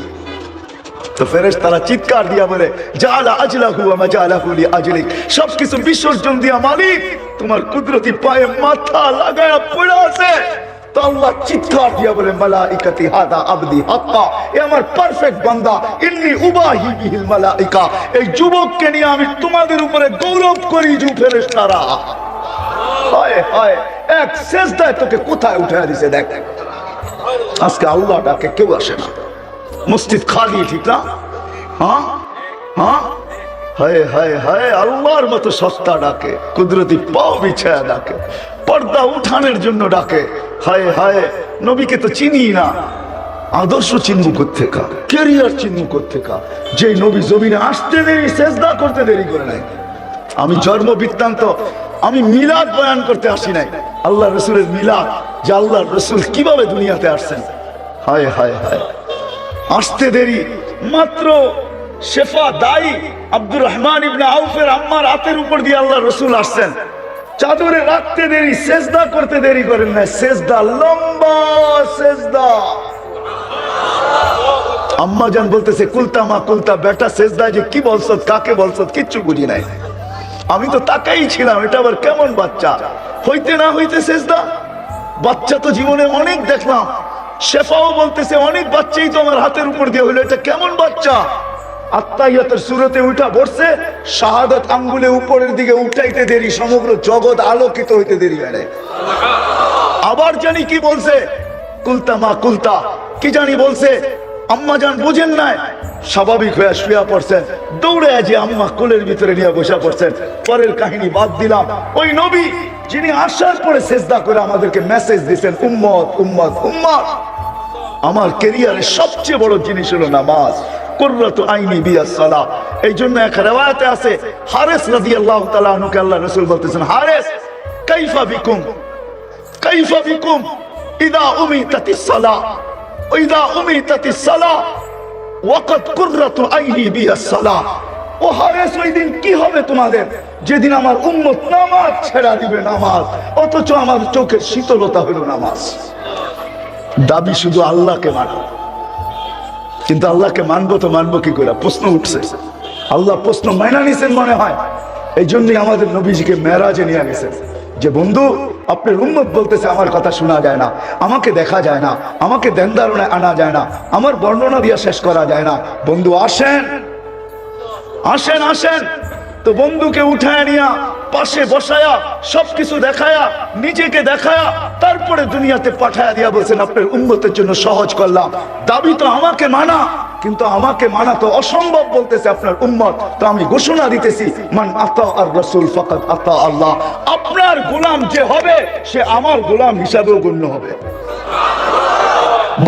তো ফেরেশতারা চিৎকার দিয়া বলে, জাআলা আজলাহু ওয়া মাজালাহু লিআজলিক, সবকিছু বিসর্জন দিয়া মালিক তোমার কুদরতি পায়ে মাথা লাগায়া পড়ে আছে। তো আল্লাহ চিৎকার দিয়া বলে, মালাইকাতি হাদা আবদি হাক্কা, এ আমার পারফেক্ট বান্দা, ইন্নী উবাহি বিহিল মালাইকা, এই যুবককে নিয়ে আমি তোমাদের উপরে গৌরব করি। ফেরেশতারা হায় হায়, এক সিজদায় তোকে কোথায় উঠায় দিছে দেখ। আজকে আল্লাহ ডাকে কেউ আসে না, মসজিদ খালি, ঠিক না? হ্যাঁ হ্যাঁ, হায় হায় হায়, আল্লাহর মতো সস্তা ডাকে, কুদরতি পাও বিছায়া ডাকে, পর্দা উঠানের জন্য ডাকে। হায় হায়, নবীকে তো চিনি না, আদর্শ চিহ্ন কোত্থেকা, ক্যারিয়ার চিহ্ন কোত্থেকা, যে নবী জমিনে আসতে দেরি, সেজদা করতে দেরি করে নাই। আমি জন্ম বৃত্তান্ত, আমি মিলাদ বয়ান করতে আসি নাই, আল্লাহ রসুলের মিলাদ, যে আল্লাহ রসুল কিভাবে দুনিয়াতে আসছেন। হায় হায় হায়, আসতে দেরি। মাত্র শেফা দায়ী আব্দুর রহমান ইবনে আউফের আম্মার হাতের উপর দিয়ে আল্লাহ রসুল আসছেন, চাদরে রাখতে দেরি, সেজদা করতে দেরি করেন না। সেজদা, লম্বা সেজদা। আম্মা জান বলতেছে, কুলতা মা কুলতা, বেটা সেজদা যে কি বলছ, কাকে বলছ, কিচ্ছু বুঝি নাই। আমি তো তাকাই ছিলাম, এটা আবার কেমন বাচ্চা, হইতে না হইতে সেজদা। বাচ্চা তো জীবনে অনেক দেখলাম, শেফাও বলতেছে অনেক বাচ্চাই তো আমার হাতের উপর দিয়ে হইলো, এটা কেমন বাচ্চা। আত্তাহিয়াতের সূরতে উঠা বসছে, শাহাদাত আঙ্গুলে উপরের দিকে উঠাইতে দেরি, সমগ্র জগৎ আলোকিত হইতে দেরি হয় নাই। আবার জানি কি বলছে, কুলতা মা কুলতা, কি জানি বলছে। আম্মা জান বুঝেন নাই, স্বাভাবিক হয়ে শুয়া পড়ছেন, দৌড়ে যে আম্মা কোলের ভিতরে নিয়ে বসে পড়ছেন। পরের কাহিনী বাদ দিলাম, ওই নবী যিনি আসার পরে সিজদা করে আমাদেরকে মেসেজ দিয়েছেন, উম্মত উম্মত উম্মত। আমার ক্যারিয়ারের সবচেয়ে বড় জিনিস হলো নামাজ, কুররাতু আইনি বিয়াস সালাহ। এই জন্য এক রিওয়ায়াতে আছে, হারেস রাদিয়াল্লাহু তাআলা আনহুকে আল্লাহ রাসূল বলতেছেন, হারেস কাইফা বিকুম, কাইফা বিকুম, ইদা উমিতাতিস সালাহ ইদা উমিতাতিস সালাহ ওয়াকাত কুররাতু আইনি বিহাস সালাহ। ও হারেস, ওই দিন কি হবে তোমাদের যেদিন আমার উম্মত নামাজ ছেড়া দিবে, নামাজ, অথচ আমার চোখের শীতলতা হলো নামাজ। দাবি শুধু আল্লাহকে মানো, কিন্তু আল্লাহকে মানবো তো মানবো কি করে? প্রশ্ন উঠছে। আল্লাহ প্রশ্ন মাইনা নিছেন মনে হয়, এই জন্যই আমাদের নবীজিকে মেরাজে নিয়ে গেছেন যে বন্ধু আপনার উম্মত বলতেছে আমার কথা শোনা যায় না, আমাকে দেখা যায় না, আমাকে ধ্যান ধারণায় আনা যায় না, আমার বর্ণনা দিয়ে শেষ করা যায় না। বন্ধু আসেন আসেন আসেন। তো বন্ধুকে উঠায় নিয়া পাশে বসায়া সবকিছু দেখায়া নিজেকে দেখায়া তারপরে দুনিয়াতে পাঠায়া দিয়া বলছেন আপনার উম্মতের জন্য সহজ করলাম। দাবি তো আমাকে মানা, কিন্তু আমাকে মানা তো অসম্ভব বলতেছে আপনার উম্মত। তো আমি ঘোষণা দিতেছি মান আতা আর রাসূল ফাকাদ আতা আল্লাহ। আপনার গোলাম যে হবে সে আমার গোলাম হিসাবেও গণ্য হবে।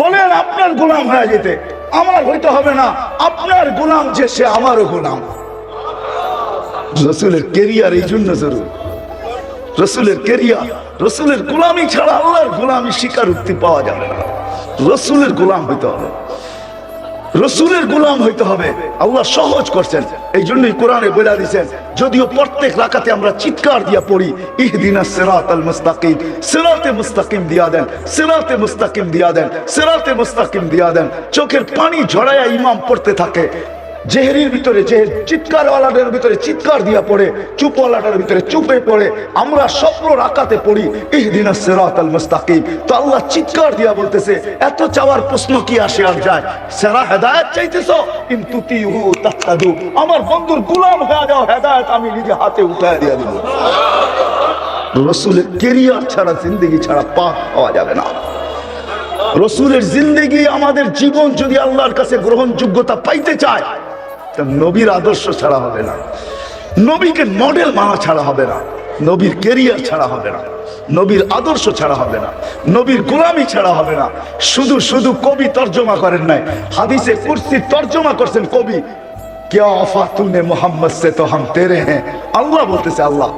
বলেন আপনার গোলাম হয়ে যেতে, আমার হইতে হবে না, আপনার গোলাম যে সে আমারও গোলাম। রসুলের কেরিয়ার এই জন্য জরুরি। রসুলের কেরিয়ার, রসুলের গোলামি ছাড়া আল্লাহর গোলামি স্বীকারোক্তি পাওয়া যাবে না। রসুলের গোলাম হইতে হবে, রসুলের গোলাম হইতে হবে। আল্লাহ সহজ করছেন, এই জন্যই কোরআনে বলে দিয়েছেন। যদিও প্রত্যেক রাকাতে আমরা চিৎকার দিয়া পড়ি ইহদিনাস সিরাতাল মুস্তাকিম, সিরাতে মুস্তাকিম দিয়া দেন, সিরাতে মুস্তাকিম দিয়া দেন, সিরাতে মুস্তাকিম দিয়া দেন। চোখের পানি ঝরায়া ইমাম পড়তে থাকে, জেহেরির ভিতরে জেহের, চিৎকারওয়ালাদের ভিতরে চিৎকার দিয়া পড়ে, চুপওয়ালাটার ভিতরে চুপে পড়ে। আমরা স্বপ্ন রাকাতে পড়ি ইহদিনাস সিরাতাল মুস্তাকিম। তো আল্লাহ চিৎকার দিয়া বলতেছে এত চাওয়ার প্রশ্ন কি আসে আর যায়? সেরা হেদায়েত চাইতেছো, ইন তুতিহু তাহতাদু। আমার বন্ধুর গোলাম হয়ে যাও, হেদায়েত আমি নিজে হাতে উঠায় দিয়া দিব। রসুলের কেরিয়ার ছাড়া, জিন্দেগি ছাড়া পার পাওয়া যাবে না। রসুলের জিন্দেগি, আমাদের জীবন যদি আল্লাহর কাছে গ্রহণযোগ্যতা পাইতে চায়, নবীর আদর্শ ছাড়া হবে না, নবীকে মডেল মানা ছাড়া হবে না, নবীর কেরিয়ার ছাড়া হবে না, নবীর আদর্শ ছাড়া হবে না, নবীর গোলামি ছাড়া হবে না। শুধু শুধু কবি তর্জমা করেন নাই, হাদিসে কুরসির তর্জমা করছেন কবি। क्या वफा तूने मोहम्मद से तो हम तेरे हैं। अल्लाह बोलते अल्लाह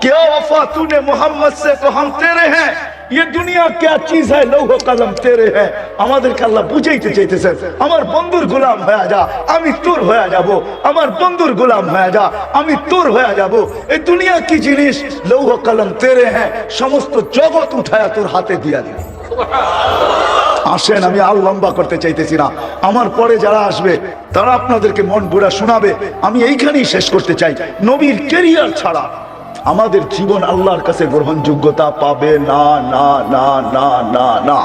क्या वफा तूने मोहम्मद से तो हम तेरे हैं। ये दुनिया क्या चीज है, लौह कलम तेरे है। আমাদেরকে আল্লাহ বুঝাইতে চাইতেছেন আমার বন্ধুর গোলাম হয়ে যা, আমি তোর হয়ে যাব। আমার বন্ধুর গোলাম হয়ে যা, আমি তোর হয়ে যাব। এই দুনিয়া কি জিনিস, লৌহ কলম তেরে হ্যাঁ, সমস্ত জগৎ উঠায়া তোর হাতে দিয়া দিবি। আসেন, আমি আর লম্বা করতে চাইতেছি না, আমার পরে যারা আসবে তারা আপনাদেরকে মন ভরা শোনাবে। আমি এইখানেই শেষ করতে চাই, নবীর কেরিয়ার ছাড়া আমাদের জীবন আল্লাহর কাছে গ্রহণযোগ্যতা পাবে না, না না না না না।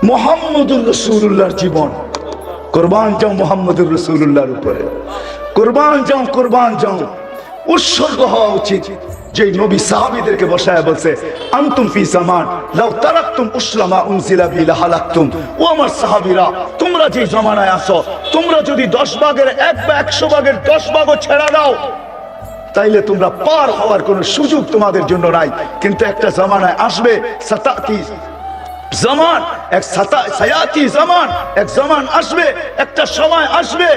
মুহাম্মদুর রাসূলুল্লাহর জীবন, কুরবান যাও মুহাম্মদুর রাসূলুল্লাহর উপরে, কুরবান যাও, কুরবান যাও, উৎসর্গ হওয়া উচিত। যে নবী সাহাবীদেরকে বসায় বলছে আনতুম ফি জামান লাউ তারাকতুম উসলামা উনজিলা বি লাহালাকতুম। ও আমার সাহাবীরা, তোমরা যে জামানায় আছো, তোমরা যদি 10 ভাগের 1 বা 100 ভাগের 10 ভাগও ছেড়ে দাও, তাইলে তোমরা পার হওয়ার কোনো সুযোগ তোমাদের জন্য নাই। কিন্তু একটা জামানায় আসবে, সাতাতি জামান, সায়াতি জামান, এক জামান আসবে, একটা সময় আসবে,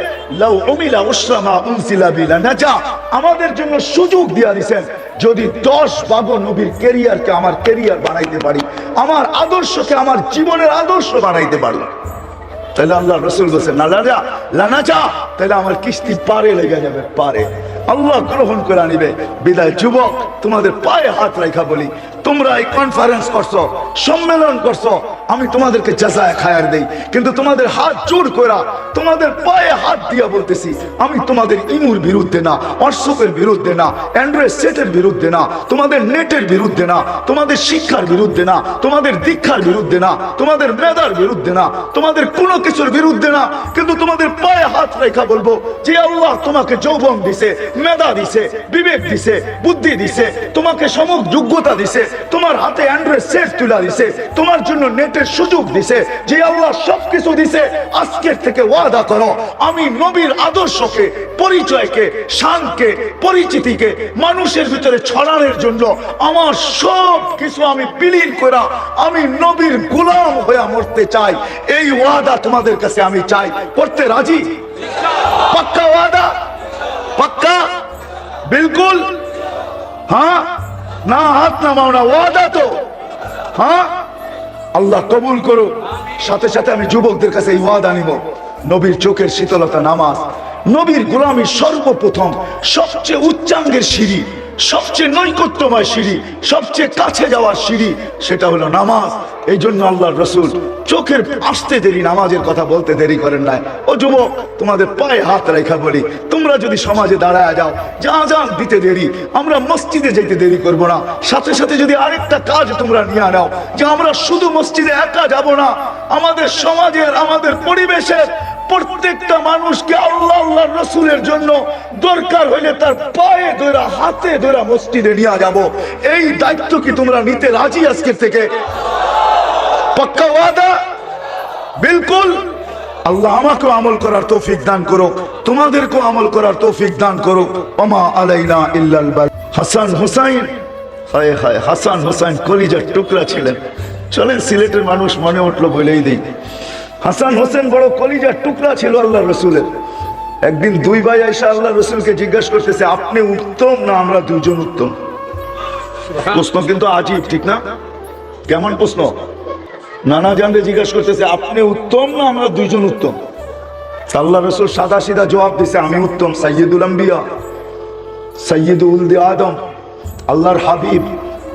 লাউ উমিলা উসলামা উনজিলা বিলা নাজা। আমাদের জন্য সুযোগ দিয়া দিবেন, যদি 10 ভাগ নবীর ক্যারিয়ারকে আমার ক্যারিয়ার বানাইতে পারি, আমার আদর্শকে আমার জীবনের আদর্শ বানাইতে পারি, তাহলে আল্লাহ রাসূল বলেছেন না লাজা লানাজা, তাহলে আমার কিস্তি পারে লেগে যাবে, পারে আল্লাহ গ্রহণ করে নিবে। বিদায় যুবক, তোমাদের পায়ে হাত রাখা বলি, তোমরা এই কনফারেন্স করছো, সম্মেলন করছো, আমি তোমাদেরকে জাযায়ে খায়ের দেই, কিন্তু তোমাদের হাত জোর করা, তোমাদের পায়ে হাত দিয়া বলতেছি, আমি তোমাদের ইমুর বিরুদ্ধে না, হোয়াটসঅ্যাপের বিরুদ্ধে না, অ্যান্ড্রয়েড সেটের বিরুদ্ধে না, তোমাদের নেটের বিরুদ্ধে না, তোমাদের শিক্ষার বিরুদ্ধে না, তোমাদের দীক্ষার বিরুদ্ধে না, তোমাদের মেধার বিরুদ্ধে না, তোমাদের কোনো কিছুর বিরুদ্ধে না, কিন্তু তোমাদের পায়ে হাত রেখা বলবো যে আল্লাহ তোমাকে যৌবন দিছে, মেধা দিছে, বিবেক দিছে, বুদ্ধি দিছে, তোমাকে সমক যোগ্যতা দিছে, তোমার হাতে অ্যান্ড্রয়েড সেট তুলা দিছে, তোমার জন্য নেটের সুযোগ দিছে, যে আল্লাহ সবকিছু দিছে। আজকের থেকে ওয়াদা করো, আমি নবীর আদর্শকে, পরিচয়কে, শানকে, পরিচিতিকে মানুষের ভিতরে ছড়ানোর জন্য আমার সব কিছু আমি বিলীন করা, আমি নবীর গোলাম হয়ে মরতে চাই। এই ওয়াদা তোমাদের কাছে আমি চাই, করতে রাজি? পাক্কা ওয়াদা? পাক্কা? বিলকুল? হ্যাঁ না হাত নামাও না, ওয়াদা তো? হ্যাঁ আল্লাহ কবুল করো। সাথে সাথে আমি যুবকদের কাছে এই ওয়াদা নিব, নবীর চোখের শীতলতা নামাজ, নবীর গোলামীর সর্বপ্রথম সবচেয়ে উচ্চাঙ্গের সিঁড়ি, সবচেয়ে নৈকট্যময় সিঁড়ি, সবচেয়ে কাছে যাওয়ার সিঁড়ি, সেটা হলো নামাজ। এই জন্য আল্লাহর রাসূল চোখের আসতে দেরি, নামাজের কথা বলতে দেরি করেন নাই। ও যুবক, তোমাদের পায়ে হাত রেখা বলি, তোমরা যদি সমাজে দাঁড়ায় যাও যে আজান দিতে দেরি, আমরা মসজিদে যেতে দেরি করব না, সাথে সাথে যদি আরেকটা কাজ তোমরা নিয়ে নাও যে আমরা শুধু মসজিদে একা যাব না, আমাদের সমাজের, আমাদের পরিবেশের প্রত্যেকটা মানুষকে আল্লাহ আল্লাহর রাসূলের জন্য দরকার হইলে তার পায়ে ধরে, হাতে ধরে মসজিদে নিয়ে যাব। এই দায়িত্ব কি তোমরা নিতে রাজি আজকের থেকে? পাক্কা ওয়াদা? বিলকুল। আল্লাহ আমাকেও আমল করার তৌফিক দান করো, তোমাদেরকেও আমল করার তৌফিক দান করো। ওমা আলাইনা ইল্লাল বাল। হাসান হুসাইন, হায় হায়, হাসান হুসাইন কলিজার টুকরা ছিলেন। চলেন সিলেটের মানুষ মনে উঠলো বলেই দিই, হাসান হোসেন বড় কলিজার টুকরা ছিল আল্লাহ রসুলের। একদিন দুই ভাই আয়েশা আল্লাহ রসুলকে জিজ্ঞাসা করতেছে, আপনি উত্তম না আমরা দুজন উত্তম? প্রশ্ন কিন্তু আজীব, ঠিক না? কেমন প্রশ্ন? নানা জানলে জিজ্ঞাসা করতেছে, আপনি উত্তম না আমরা দুইজন উত্তম? আল্লাহ রসুল সাদা সিধা জবাব দিছে, আমি উত্তম, সাইয়্যিদুল আম্বিয়া, সাইয়্যিদুল উলদে আদম, আল্লাহর হাবিব।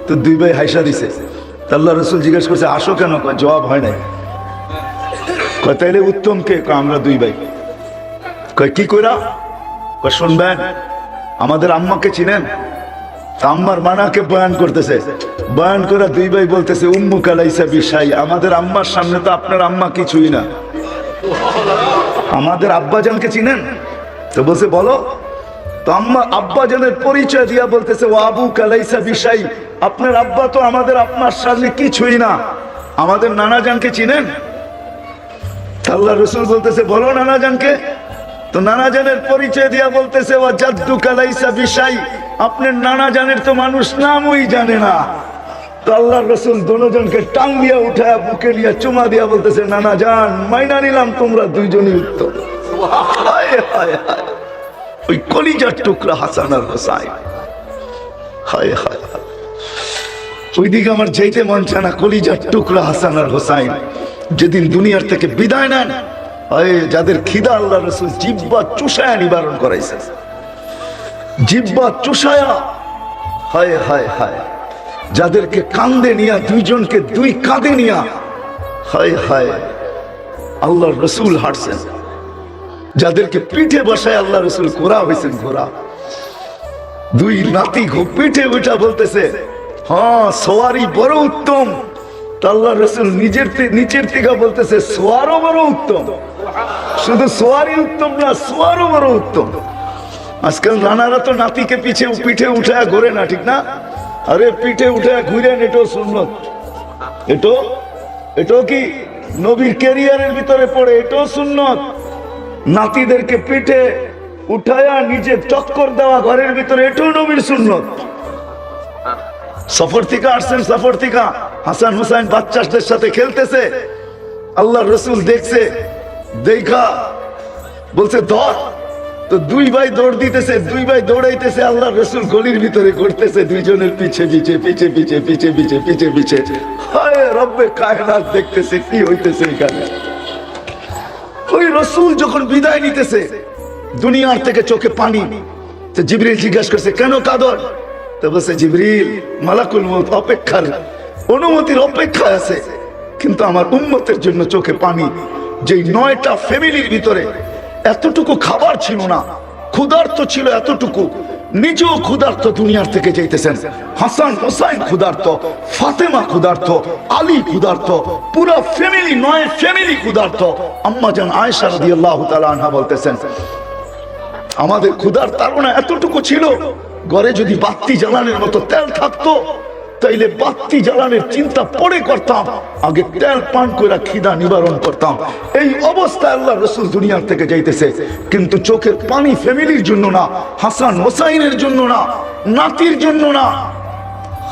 তো দুই ভাই হাইসা দিছে। আল্লাহ রসুল জিজ্ঞাসা করছে, আসো কেন? জবাব হয় নাই। তাইলে উত্তম কে? আমরা দুই ভাই। কি কইরা? শুনবেন, আমাদের আম্মাকে চিনেন? আম্মার মানাকে বয়ান করতেছে, বয়ান করে দুই ভাই বলতেছে, উম্মু কালাইসা বিশাই, আমাদের আম্মার সামনে তো আপনার আম্মা কিছুই না। আমাদের আব্বাজানকে চিনেন? তো বলছে বলো। তো আম্মা আব্বাজানের পরিচয় দিয়া বলতেছে, ও আবু কালাইসা বিশাই, আপনার আব্বা তো আমাদের আপনার সামনে কিছুই না। আমাদের নানাজানকে চিনেন? আল্লাহ রসুল বলতেছে, বলো নানাজানকে। তো নানাজানের পরিচয় দিয়া বলতেছে, ও জাদ্দু কালাইসা বিশাই, আপনার নানাজানের তো মানুষ নামই জানে না। তো আল্লাহ রসুল দুজনকে টান দিয়া উঠায় বুকে নিয়ে চুমা দিয়া বলতেছে, নানাজান মাইনা নিলাম, তোমরা দুইজনই উত্তম। ওই কলিজার টুকরা হাসান আর হোসাইন, হায় হায়, ওইদিকে আমার যেতে মন চায় না। কলিজার টুকরা হাসান আর হোসাইন যেদিন দুনিয়ার থেকে বিদায় নেন, যাদের খিদা আল্লাহ রসুল জিহ্বা চুষায়া নিবারণ করাইছে, জিহ্বা চুষায়া, হায় হায় হায়, যাদেরকে কান্দে নিয়া, দুইজনকে দুই কাঁধে নিয়া, হায় হায়, আল্লাহ রসুল হাঁটছেন, যাদেরকে পিঠে বসায় আল্লাহ রসুল ঘোরা হয়েছেন, ঘোরা। দুই নাতি পিঠে উঠা বলতেছে, হ্যাঁ সোয়ারি বড় উত্তম। আল্লাহ রসুল নিচের থেকে বলতেছে, সোয়ারও বড় উত্তম। শুধু সোয়ারি উত্তম না, সোয়ারও বড় উত্তম। আজকাল নানারা তো নাতিকে পিঠে উঠায় ঘোরে না, ঠিক না? আরে পিঠে উঠায় ঘুরেন, এটাও সুন্নত, এটাও কি নবীর ক্যারিয়ারের ভিতরে পড়ে, এটাও সুন্নত। নাতিদেরকে পিঠে উঠায়া নিজে চক্কর দেওয়া ঘরের ভিতরে, এটাও নবীর সুন্নত। সফর থেকে আসছেন, সফর থেকে হাসান হুসাইন বাচ্চাদের সাথে খেলতেছে, আল্লাহ রসুল দেখছে, দেখা বলছে ধর। তো দুই ভাই দৌড় দিতেছে, দুই ভাই দৌড়াইতেছে, আল্লাহ রসুল গলির ভিতরে করতেছে, দুইজনের পিছে পিছে পিছে পিছে পিছে পিছে পিছে পিছে। হায় রব্বে কায়নাত, দেখতেছে কি হইতেছে এখানে। ওই রসুল যখন বিদায় নিতেছে দুনিয়ার থেকে, চোখে পানি। তো জিবরিল জিজ্ঞাসা করছে, কেন কাঁদন? তো বলছে, জিবরিল, মালাকুল মউত অপেক্ষার, অনুমতির অপেক্ষায় আছে, কিন্তু আমার উম্মতের জন্য চোখে পানি। যে 9টা ফ্যামিলির ভিতরে এতটুকু খাবার ছিল না, ক্ষুধার্ত ছিল এতটুকু, নিজেও ক্ষুধার্ত, দুনিয়ার থেকে যাইতেছেন। হাসান হোসাইন ক্ষুধার্ত, ফাতেমা ক্ষুধার্ত, আলী ক্ষুধার্ত, পুরো ফ্যামিলি, 9 ফ্যামিলি ক্ষুধার্ত। আম্মা জান আয়েশা রাদিয়াল্লাহু তাআলা আনহা বলতেছেন, আমাদের ক্ষুধার তাড়না এতটুকু ছিল, ঘরে যদি বাতি জ্বালানোর মতো তেল থাকতো তাইলে বাতি জ্বালানোর চিন্তা পরে করতাম, আগে তেল পান করে খিদা নিবারণ করতাম। এই অবস্থায় আল্লাহ রসুল দুনিয়ার থেকে যাইতেছে, কিন্তু চোখের পানি ফ্যামিলির জন্য না, হাসান হোসাইনের জন্য না, নাতির জন্য না।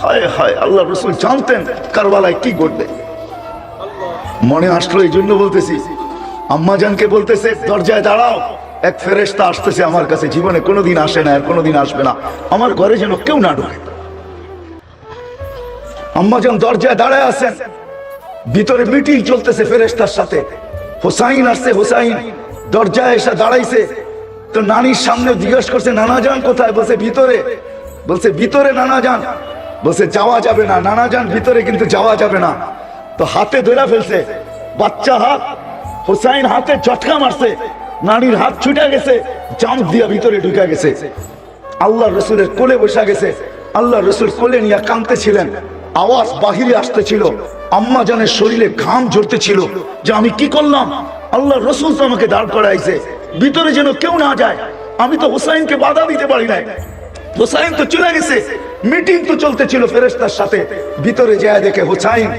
হায় হায়, আল্লাহ রসুল জানতেন কারবালায় কি ঘটবে। মনে আসলো, এই জন্য বলতেছি। আম্মা জানকে বলতেছে, দরজায় দাঁড়াও, এক ফেরেশতা আসতেছে আমার কাছে, জীবনে কোনোদিন আসে না, আর কোনোদিন আসবে না, আমার ঘরে যেন কেউ না ঢোকে। আম্মা জান দরজায় দাঁড়ায় আছেন, ভিতরে মিটিং চলতেছে ফেরেশতার সাথে। হোসাইন আসছে, হোসাইন দরজায় এসে দাঁড়াইছে। তো নানির সামনে জিজ্ঞেস করছে নানা যান কোথায়? বলছে ভিতরে। বলছে ভিতরে নানা যান? বলছে যাওয়া যাবে না নানা যান, ভিতরে কিন্তু যাওয়া যাবে না। তো হাতে ধরে ফেলছে, বাচ্চা হাত। হোসাইন হাতে ঝটকা মারছে, নানির হাত ছুটে গেছে, জাম্প দিয়া ভিতরে ঢুকে গেছে। আল্লাহ রসুলের কোলে বসে গেছে। আল্লাহ রসুল কোলে নিয়ে কাঁদতেছিলেন, আওয়াজ বাহিরে আসতেছিল, আম্মা জানের শরীরে ঘাম ঝরতেছিল যে আমি কি করলাম। আল্লাহ রসুল তো আমাকে দাঁড় করাইছে, ভিতরে যেন কেউ না যায়। আমি তো হোসাইনকে বাধা দিতে পারি নাই, হোসাইন তো চলে গেছে। মিটিং তো চলতেছিল ফেরেশতার সাথে। ভিতরে যায় দেখে হোসাইন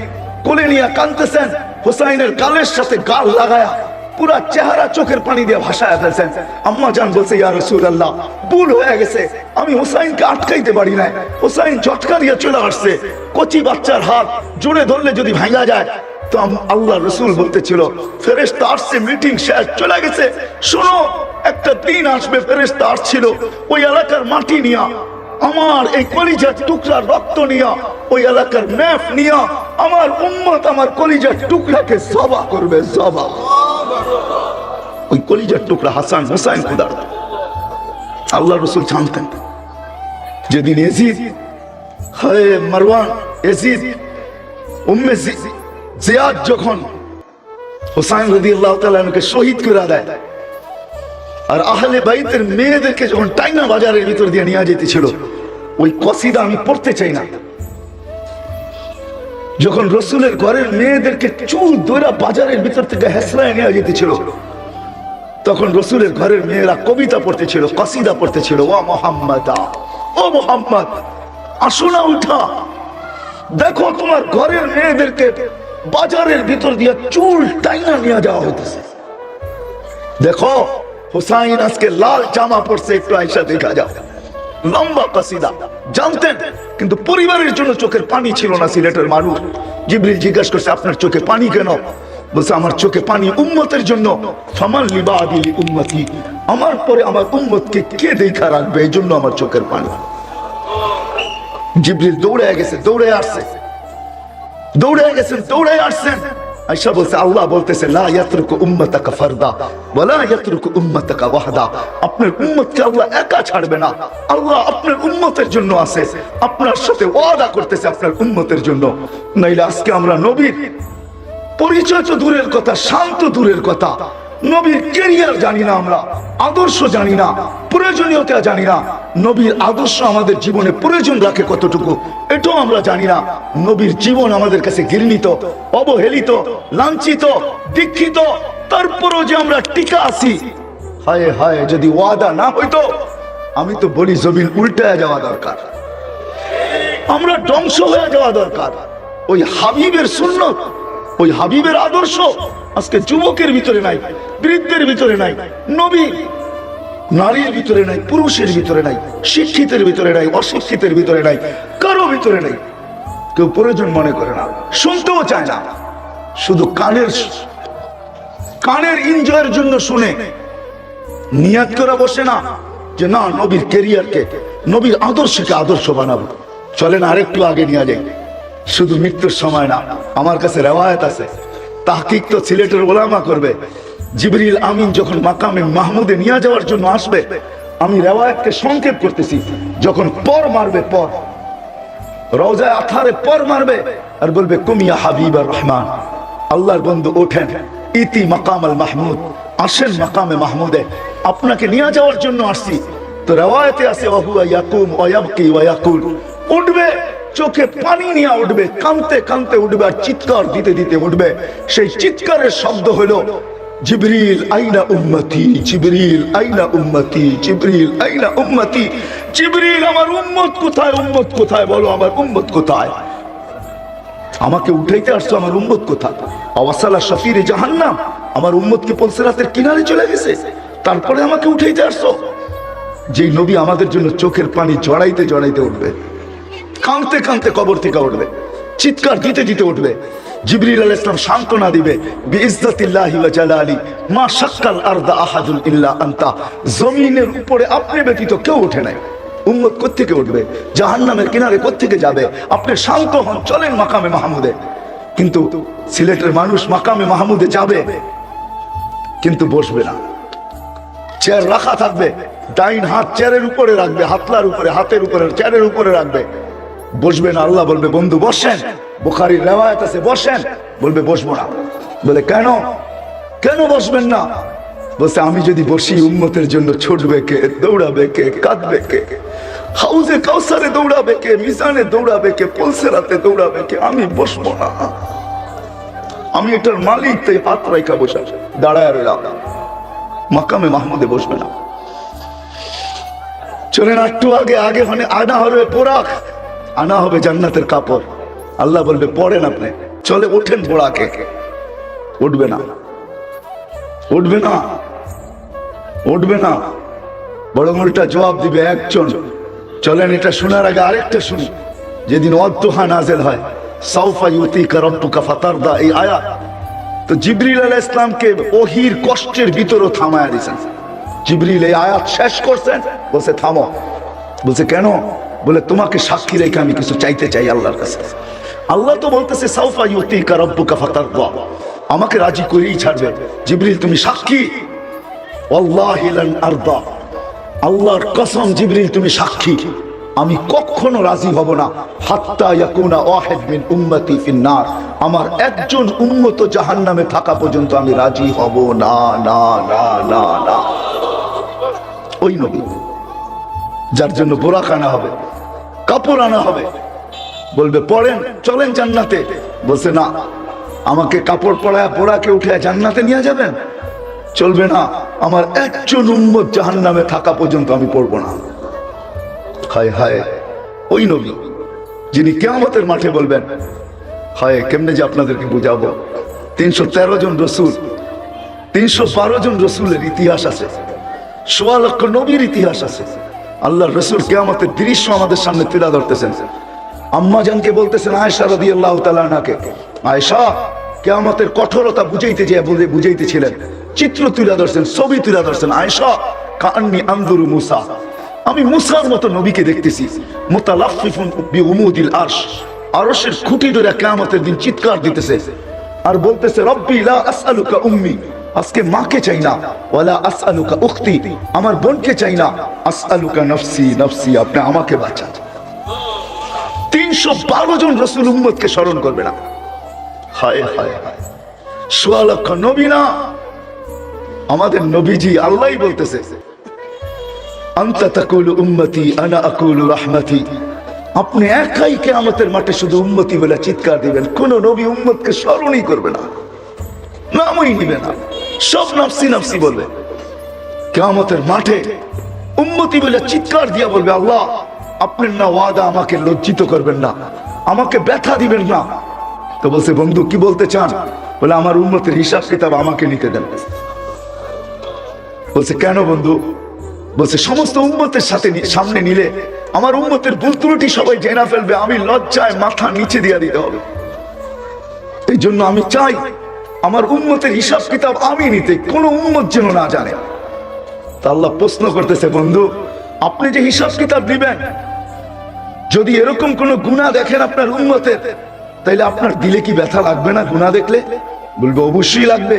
কোলে নিয়ে কাঁদতেছেন। হোসাইনের গালের সাথে গাল লাগায়া পুরা চেহারা চোখের পানি দিয়ে ভাসায় ফেলছেন। আম্মা জান বলছে ইয়া রাসূলুল্লাহ, ভুল হয়ে গেছে, আমি হোসাইনকে আটকাইতে পারি নাই। হোসাইন ঝটকা দিয়ে চলে আসছে। কচি বাচ্চার হাত জোরে ধরলে যদি ভাঙা যায়। তো আল্লাহ রসুল বলতেছিল ফেরেশতা আসছে, মিটিং শেষ, চলে গেছে। শোনো, একটা দিন আসবে ফেরেশতা আসছিল ওই এলাকার মাটি নিয়া, আমার এই কলিজার টুকরা রক্ত নিয়া, ওই এলাকার ম্যাপ নিয়া আমার উম্মত আমার কলিজার টুকরাকে জবা করবে, জবা। ওই কলিজার টুকরা হাসান হোসাইন খুদার। আল্লাহ রসুল জানতেন যেদিন এজিদ হয় মারওয়ান, এজিদ উম্মে জিয়াদ যখন হোসাইন রাদিয়াল্লাহু তাআলা আনহুকে শহীদ করে দেয়, আর আহলে বাইতের মেয়েদেরকে যখন টাইনা বাজারের ভিতর দিয়ে নিয়ে যেতেছিল, ওই কসিদা আমি পড়তে চাই না। যখন রসুলের ঘরের মেয়েদেরকে চুল ধরে বাজারের ভিতর থেকে হেসরায় নিয়ে যেতেছিল, তখন রসুলের ঘরের মেয়েরা কবিতা পড়তেছিল, কসিদা পড়তেছিল। ও মোহাম্মদ, ও মোহাম্মদ, আসো না উঠা, দেখো তোমার ঘরের মেয়েদেরকে বাজারের ভিতর দিয়ে চুল টাইনা নিয়ে যাওয়া হইতেছে। দেখো হুসাইন আজকে লাল জামা পরছে, একটু আয়সা দেখা যাও। লম্বা কসিদা জানতেন, কিন্তু পরিবারের জন্য চোখের পানি ছিল না সিলেটের মানুষ। জিবরিল জিজ্ঞাসা করছে আপনার চোখে পানি কেন? বলছে আমার চোখে পানি উম্মতের জন্য। ফামান লিবাদি উম্মতি, আমার পরে আমার উম্মতকে কে দেখা রাখবে, এই জন্য আমার চোখের পানি। জিবরিল দৌড়ে গেছে, দৌড়ে আসছে, দৌড়ে গেছেন, দৌড়ে আসছেন। আয়েশা বলছে আল্লাহ বলতেছে লা ইয়াতরুকু উম্মাতাকা ফারদা ওয়ালা ইয়াতরুকু উম্মাতাকা ওয়াহদা, আপনার উম্মতকে আল্লাহ একা ছাড়বে না, আল্লাহ আপনার উম্মতের জন্য আছে, আপনার সাথে ওয়াদা করতেছে আপনার উম্মতের জন্য। নাইলে আজকে আমরা নবীর পরিচয় তো দূরের কথা, শান্ত দূরের কথা, নবীর ক্যারিয়ার জানি না, আমরা আদর্শ জানি না, প্রয়োজনীয়তা জানি না, নবীর আদর্শ আমাদের জীবনে প্রয়োজন রাখে কতটুকু এটাও আমরা জানি না। নবীর জীবন আমাদের কাছে ঘৃণিত, অবহেলিত, লাঞ্ছিত, দীক্ষিত, তারপরও যে আমরা টিকা আছি। হায় হায়, যদি ওয়াদা না হইতো, আমি তো বলি জমিন উল্টায় যাওয়া দরকার, আমরা ধ্বংস হয়ে যাওয়া দরকার। ওই হাবিবের সুন্নত, ওই হাবিবের আদর্শ আজকে যুবকের ভিতরে নাই, বৃদ্ধের ভিতরে নাই, নবী নারীর ভিতরে নাই, পুরুষের ভিতরে নাই, শিক্ষিতের ভিতরে নাই, অশিক্ষিতের ভিতরে নাই, কারো ভিতরে নাই। কেউ প্রয়োজন মনে করে না, শুনতেও চায় না, শুধু কানের এনজয়ের জন্য শুনে, নিয়াত করে বসে না যে না নবীর ক্যারিয়ারকে, নবীর আদর্শকে আদর্শ বানাবো। চলেন আরেকটু আগে নিয়ে যাই, শুধু মৃত্যুর সময় না। আমার কাছে রেওয়ায়েত আছে, তাহকিক তো সিলেটের ওলামা করবে। জিবরিল আমিন যখন মাকামে মাহমুদে নিয়ে যাওয়ার জন্য আসবে, আমি রেওয়ায়েতকে সংক্ষেপ করতেছি, যখন পর মারবে, পর রওজায়ে আথারে পর মারবে আর বলবে কুমিয়া হাবিবার রহমান, আল্লাহর বন্ধু ওঠেন, ইতি মাকাম আল মাহমুদ, আসেন মাকামে মাহমুদে, আপনাকে নিয়ে যাওয়ার জন্য আসছি। তো রেওয়ায়েতে আছে ওয়াহুয়া ইয়াকুম ওয়া ইয়াবকি ওয়া ইয়াকুল, উঠবে, চোখে পানি নিয়ে উঠবে, কাঁদতে কাঁদতে উঠবে আর চিৎকার দিতে দিতে উঠবে। সেই চিৎকারের শব্দ হলো জিবরিল আইনা উম্মতি, জিবরিল আইনা উম্মতি, জিবরিল আইনা উম্মতি, জিবরিল আমার উম্মত কোথায়, উম্মত কোথায়, বলো আমার উম্মত কোথায়, আমাকে উঠাইতে আসছো, আমার উম্মত কোথায়? আওয়াসালা শফিরে জাহান্নাম, আমার উম্মতকে পলসরাতের কিনারে চলে গেছে, তারপরে আমাকে উঠাইতে আসছো। যেই নবী আমাদের জন্য চোখের পানি জড়াইতে জড়াইতে উঠবে, কাঁদতে কাঁদতে কবর থেকে উঠবে, চিৎকার দিতে দিতে উঠবে, জিবরিল আলাইহিস সালাম সান্ত্বনা দিবে, বিইজ্জাতিল্লাহি ওয়া জালালি মা শাক্কাল আরদা আহাদুন ইল্লা আনতা, জমিনের উপরে আপনি ব্যতীত কেউ ওঠে নাই। উম্মত কোত্থেকে উঠবে? জাহান্নামের কিনারে কোত্থেকে যাবে? আপনি শান্ত হন, চলেন মাকামে মাহমুদে। কিন্তু সিলেটের মানুষ মাকামে মাহমুদে যাবে কিন্তু বসবে না, চেয়ার রাখা থাকবে, ডাইন হাত চেয়ারের উপরে রাখবে, হাতলার উপরে, হাতের উপরে, চেয়ারের উপরে রাখবে, বসবে না। আল্লাহ বলবে বন্ধু বসেন, বুখারীর রিওয়ায়াত আছে বসেন, বলবে বসবো না। বলে কেন, কেন বসবেন না? বলছে আমি যদি বসি উম্মতের জন্য ছুটবে কে, দৌড়াবে কে, কাঁদবে কে, হাউজে কাউসারে দৌড়াবে কে, মিজানে দৌড়াবে কে, পুলসেরাতে দৌড়াবে কে, আমি বসবো না। আমি এটার মালিক, তাই হাত রাইখা বসে দাঁড়ায় রইলাম, মাকামে মাহমুদে বসবে না। চলেন একটু আগে, আগে মানে আনা হবে পোড়াক, আনা হবে জান্নাতের কাপড়। আল্লাহ বলবে পড়েন আপনি, চলে ওঠেন পোড়াকে, উঠবে না, উঠবে না, উঠবে না, বরং উল্টা জবাব দিবে একজন। চলেন এটা শোনার আগে আরেকটা শুনি। যেদিন ওয়াদুহা নাযিল হয়, সাউফা ইউতিকা রাব্বুকা ফাতারদা, এই আয়াত তো জিবরিল আলাইহিস সালামকে ওহীর কষ্টের ভিতরে থামায়া দিয়েছেন। জিবরিল এই আয়াত শেষ করছেন, বলছে থামো। বলছে কেন? বলে তোমাকে সাক্ষী রেখে আমি কিছু চাইতে চাই আল্লাহর কাছে। আল্লাহ তো বলতেছে সাউফা ইউতিকা রাব্বুকা ফাতারদা, আমাকে রাজি করেই ছাড়বে। জিবরিল তুমি সাক্ষী, ওয়াল্লাহি লান আরদা, আল্লাহর কসম জিবরিল তুমি সাক্ষী, আমি কখনো রাজি হব না হাত্তা ইয়াকুনা ওয়াহিদ মিন উম্মতি ফিন্নার, আমার একজন উম্মত জাহান্নামে থাকা পর্যন্ত আমি রাজি হব না, না না না না। ওই নবী যার জন্য বোরাক আনা হবে, কাপড় আনা হবে, বলবে পড়েন চলেন জান্নাতে। বলছে না, আমাকে কাপড় পরায় বোরাকে উঠে জান্নাতে নিয়ে যাবেন, চলবে না, আমার একজন উম্মত জাহান্নামে থাকা পর্যন্ত আমি পড়বো না। হায় হায়, ওই নবী যিনি কিয়ামতের মাঠে বলবেন, হায় কেমনে যে আপনাদেরকে বুঝাবো। 313 জন রসুল, 312 জন রসুলের ইতিহাস আছে, 1.25 লক্ষ নবীর ইতিহাস আছে। আল্লাহর রসুল কিয়ামতের দৃশ্য আমাদের সামনে তুলে ধরতেছেন। আম্মা জানকে বলতেছেন আয়েশা রাদিয়াল্লাহু তাআলা আনহাকে, আয়েশা কিয়ামতের কঠোরতা বুঝাইতে যে বুঝাইতেছিলেন, চিত্র তুলে ধরছেন, ছবি তুলে ধরছেন। আয়েশা কান্নি আনজুরু মুসা, আমি মুসার মতো নবীকে দেখতেছি, মুতালাফফিফুন বিউমুদিল আরশ, আরশের খুঁটি ধরে কিয়ামতের দিন চিৎকার দিতেছে আর বলতেছে রব্বি লা আসআলুকা উম্মি, আজকে মাকে চাই না, ওয়ালা আসআলুকা উখতি, আমার বোনকে চাই না, আসআলুকা নফসি নফসি, আপনি আমাকে বাঁচান। 312 জন রাসূল উম্মতকে স্মরণ করবে না। হায় হায় হায়, 1.25 লক্ষ নবী না, আমাদের নবীজি আল্লাহই বলতেছে আনতা তাকুলু উম্মতি আনা আকুলু রাহমাতি, আপনি একাই কিয়ামতের মাঠে শুধু উম্মতি বলে চিৎকার দিবেন, কোন নবী উম্মতকে স্মরণই করবে না, নামই নিবে না, সব নফসি নফসি বলবে। কিয়ামতের মাঠে উম্মতি বলে চিৎকার দিয়া বলবে আল্লাহ আপনার না ওয়াদা, আমাকে লজ্জিত করবেন না, আমাকে ব্যথা দিবেন না। তো বলছে বন্ধু কি বলতে চান? বলে আমার উম্মতের হিসাব কিতাব আমাকে নিতে দেন। বলছে কেন বন্ধু? বলছে সমস্ত উম্মতের সাথে সামনে নিলে আমার উম্মতের ভুল ত্রুটি সবাই জেনে ফেলবে, আমি লজ্জায় মাথা নিচে দিয়ে দিতে হবে, এই জন্য আমি চাই আমার উম্মতের হিসাব কিতাব আমি নিতে, কোন উম্মত যেন না জানে। তা আল্লাহ প্রশ্ন করতেছে বন্ধু আপনি যে হিসাব কিতাব দিবেন, যদি এরকম কোন গুনাহ দেখেন আপনার উম্মতের, তাইলে আপনার দিলে কি ব্যথা লাগবে না গুনাহ দেখলে? বলবে অবশ্যই লাগবে।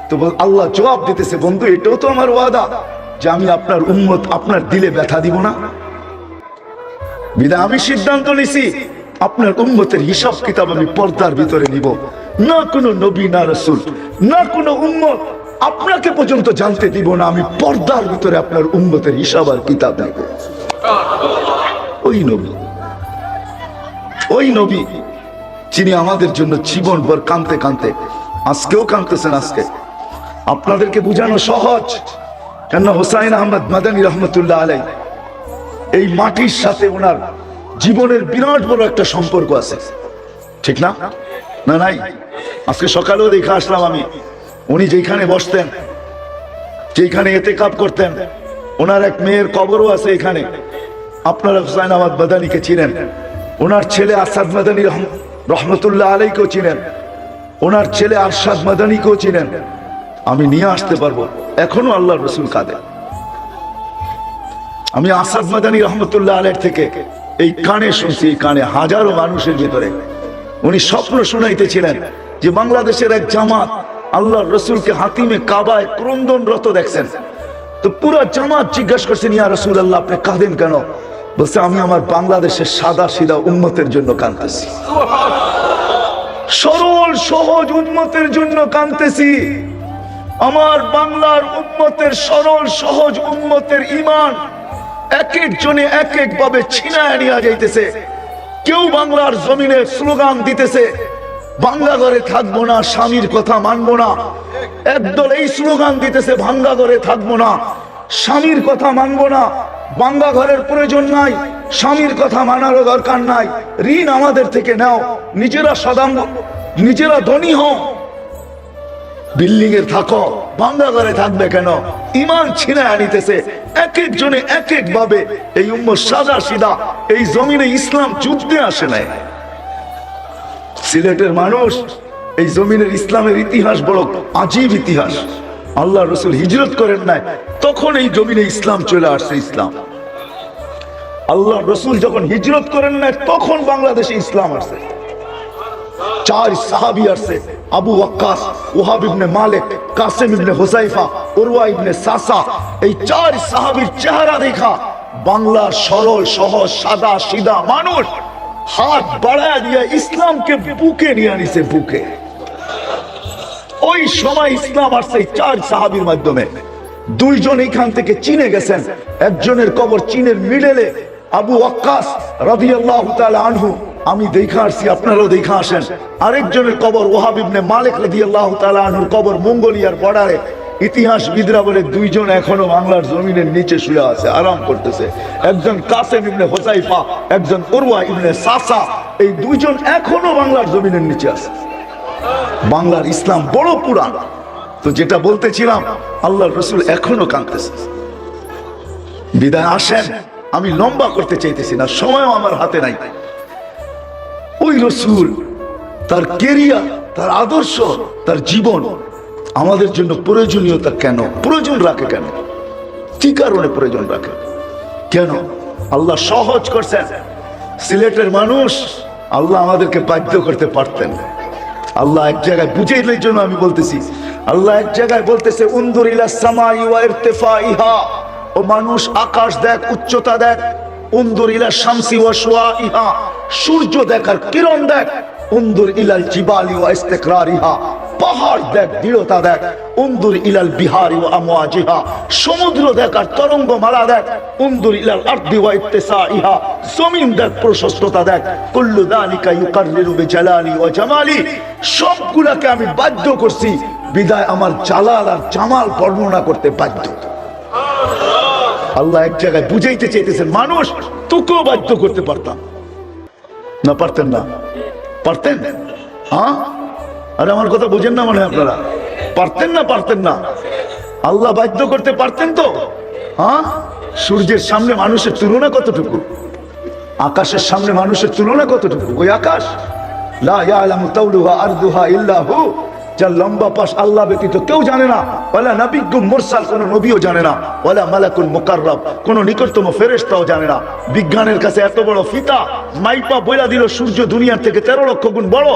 তো আল্লাহ জবাব দিতেছে বন্ধু এটাও তো আমার ওয়াদা যে আমি আপনার উম্মত, আপনার দিলে ব্যথা দিব না। বিধায় আমি সিদ্ধান্ত নিছি আপনার উম্মতের হিসাব কিতাব আমি পর্দার ভিতরে নিব, না কোনো নবী না রাসূল না কোনো উম্মত আপনাকে পর্যন্ত জানতে দিব না, আমি পর্দার ভিতরে আপনার উম্মতের হিসাব আর কিতাব নিব। ওই নবী, ওই নবী যিনি আমাদের জন্য জীবনভর কাঁদতে কাঁদতে, আজকেও কাঁদতেছেন। আজকে আপনাদেরকে বুঝানো সহজ, কেন হুসাইন আহমদ মাদানী রহমতুল্লাহ আলাইহি এই মাটির সাথে ওনার জীবনের বিরাট বড় একটা সম্পর্ক আছে, ঠিক না? না নাই? আজকে সকালেও দেখে আসলাম আমি, উনি যেখানে বসতেন, যেখানে এতেকাব করতেন, ওনার এক মেয়ের কবরও আছে এখানে। আপনারা হুসাইন আহমদ মাদানীকে চিনেন, ওনার ছেলে আসাদ মাদানী রহমতুল্লাহ আলাইকেও চিনেন, ওনার ছেলে আরশাদ মাদানীকেও চিনেন। আমি নিয়ে আসতে পারবো, এখনো আল্লাহর রাসূল কাঁদে। আমি আসাদ মাদানী রহমতুল্লাহ আলাইহির থেকে এই কানে শুনছি, এই কানে হাজারো মানুষের ভিতরে উনি স্বপ্ন শুনাইতেছিলেন যে বাংলাদেশের এক জামাত আল্লাহর রসুলকে হাতিমে কাবায় ক্রন্দনরত দেখছেন। তো পুরো জামাত জিজ্ঞাসা করছেন, ইয়া রাসূলুল্লাহ, আপনি কাঁদেন কেন? বলছে, আমি আমার বাংলাদেশের সাদা সিধা উম্মতের জন্য কাঁদতেছি, সরল সহজ উম্মতের জন্য কাঁদতেছি। আমার বাংলার উম্মতের, সরল সহজ উম্মতের ঈমান এক একজনে এক এক ভাবে ছিনায় নিয়ে যাইতেছে। কেউ বাংলার জমিনে স্লোগান দিতেছে, বাংলা ঘরে থাকবো না, স্বামীর কথা মানবো না। একদল এই স্লোগান দিতেছে, ভাঙ্গা ঘরে থাকবো না, স্বামীর কথা মানবো না, বাঙ্গা ঘরের প্রয়োজন নাই, স্বামীর কথা মানারও দরকার নাই, ঋণ আমাদের থেকে নাও, নিজেরা সদাঙ্গ, নিজেরা ধনী হও, বিল্ডিং এর থাকো, বাঙ্গা ঘরে থাকবে কেন? ঈমান ছিনায় আনিতেছে এক একজনে এক এক ভাবে। এই উম্মত সাদা সিধা, এই জমিনে ইসলাম যুদ্ধে আসে নাই। সিলেটের মানুষ, এই জমিনের ইসলামের ইতিহাস বড় আজীব ইতিহাস। আল্লাহ রসুল হিজরত করেন নাই, তখন এই জমিনে ইসলাম চলে আসছে। ইসলাম, আল্লাহ রসুল যখন হিজরত করেন নাই, তখন বাংলাদেশে ইসলাম আসছে। 4 সাহাবী আসছে, আবু ওয়াক্কাস, ওহাব ইবনে মালিক, কাসেম ইবনে হুযায়ফা, উরওয়া ইবনে সাসা। এই 4 সাহাবীর চেহারা দেখা বাংলার সরল সহজ সাদা সিধা মানুষ হাত বাড়ায় দিয়ে ইসলামকে বুকে নিয়ে আনিছে, বুকে। ওই সময় ইসলাম আসছে 4 সাহাবীর মাধ্যমে। 2 জন এখান থেকে চীনে গেছেন, একজনের কবর চীনের মিডলে, আবু ওয়াক্কাস রাদিয়াল্লাহু তাআলা আনহু, আমি দেখা আসছি, আপনারাও দেখা আসেন। আরেকজনের কবর ওহাব ইবনে মালিক রাদিয়াল্লাহু তাআলা আনহুর কবর মঙ্গোলিয়ার বর্ডারে। ইতিহাসবিদরা বলে 2 জন এখনো বাংলার জমিনের নিচে শুয়ে আছে, আরাম করতেছে। একজন কাসেম ইবনে হুযায়ফা, একজন উরওয়া ইবনে সাসা। এই 2 জন এখনো বাংলার জমিনের নিচে আছে। বাংলার ইসলাম বড় পুরাণ। তো যেটা বলতেছিলাম, আল্লাহর রাসূল এখনো কাঁদতেছে। বিদায় আসেন, আমি লম্বা করতে চাইতেছি না, সময়ও আমার হাতে নাই। ওই রাসূল, তার ক্যারিয়ার, তার আদর্শ, তার জীবন আমাদের জন্য প্রয়োজনীয়তা কেন, প্রয়োজন রাখে কেন, কি কারণে প্রয়োজন রাখে কেন? আল্লাহ সহজ করছেন। সিলেটের মানুষ, আল্লাহ আমাদেরকে বাধ্য করতে পারতেন। আল্লাহ এক জায়গায় বুঝাইলের জন্য আমি বলতেছি, আল্লাহ এক জায়গায় বলতেছে, উনদুর ইলাস সামাই ওয়া ইরতিফাইহা, ও মানুষ আকাশ দেখ, উচ্চতা দেখ। উনদুর ইলা শামসি ওয়া শুআইহা, সূর্য দেখ আর কিরণ দেখ। উনদুর ইলাল জিবালি ওয়া ইস্তিকরারিহা, পাহাড় দেখ, দৃঢ়তা দেখ। উনদুর ইলাল বিহারি ওয়া আমওয়াজিহা, সমুদ্র দেখ আর তরঙ্গমালা দেখ। উনদুর ইলাল আরদি ওয়া ইত্তিসাইহা, জমিন দেখ, প্রশস্ততা দেখ। কুল্লু যালিকা ইউকাররিরু বিজালালি ওয়া জামালি, সবগুলাকে আমি বাধ্য করছি, বিদায় আমার জালাল আর জামাল বর্ণনা করতে বাধ্য। আল্লাহ এক জায়গায় বুঝাইতে চাইতেছেন, মানুষ তোকেও বাধ্য করতে পারতাম না, পারতেন না? পারতেন? হ্যাঁ, আরে আমার কথা বুঝেন না মনে হয় আপনারা? পারতেন না? পারতেন না? আল্লাহ বাধ্য করতে পারতেন তো। হ্যাঁ, সূর্যের সামনে মানুষের তুলনা কতটুকু, আকাশের সামনে মানুষের তুলনা কতটুকু? ওই আকাশ, লা ইয়ালামু তাওলুহা আরদুহা ইল্লা হু, যার লম্বা পাশ আল্লাহ ব্যতীত কেউ জানে না। ওয়ালা নাবিয়্যুম মুরসাল, কোন নবীও জানে না। ওয়ালা মালাকুল মুকাররাব, কোন নিকটতম ফেরেশতাও জানে না। বিজ্ঞানের কাছে এত বড় ফিতা, মাইপা বইলা দিল সূর্য দুনিয়ার থেকে 13 লক্ষ গুণ বড়।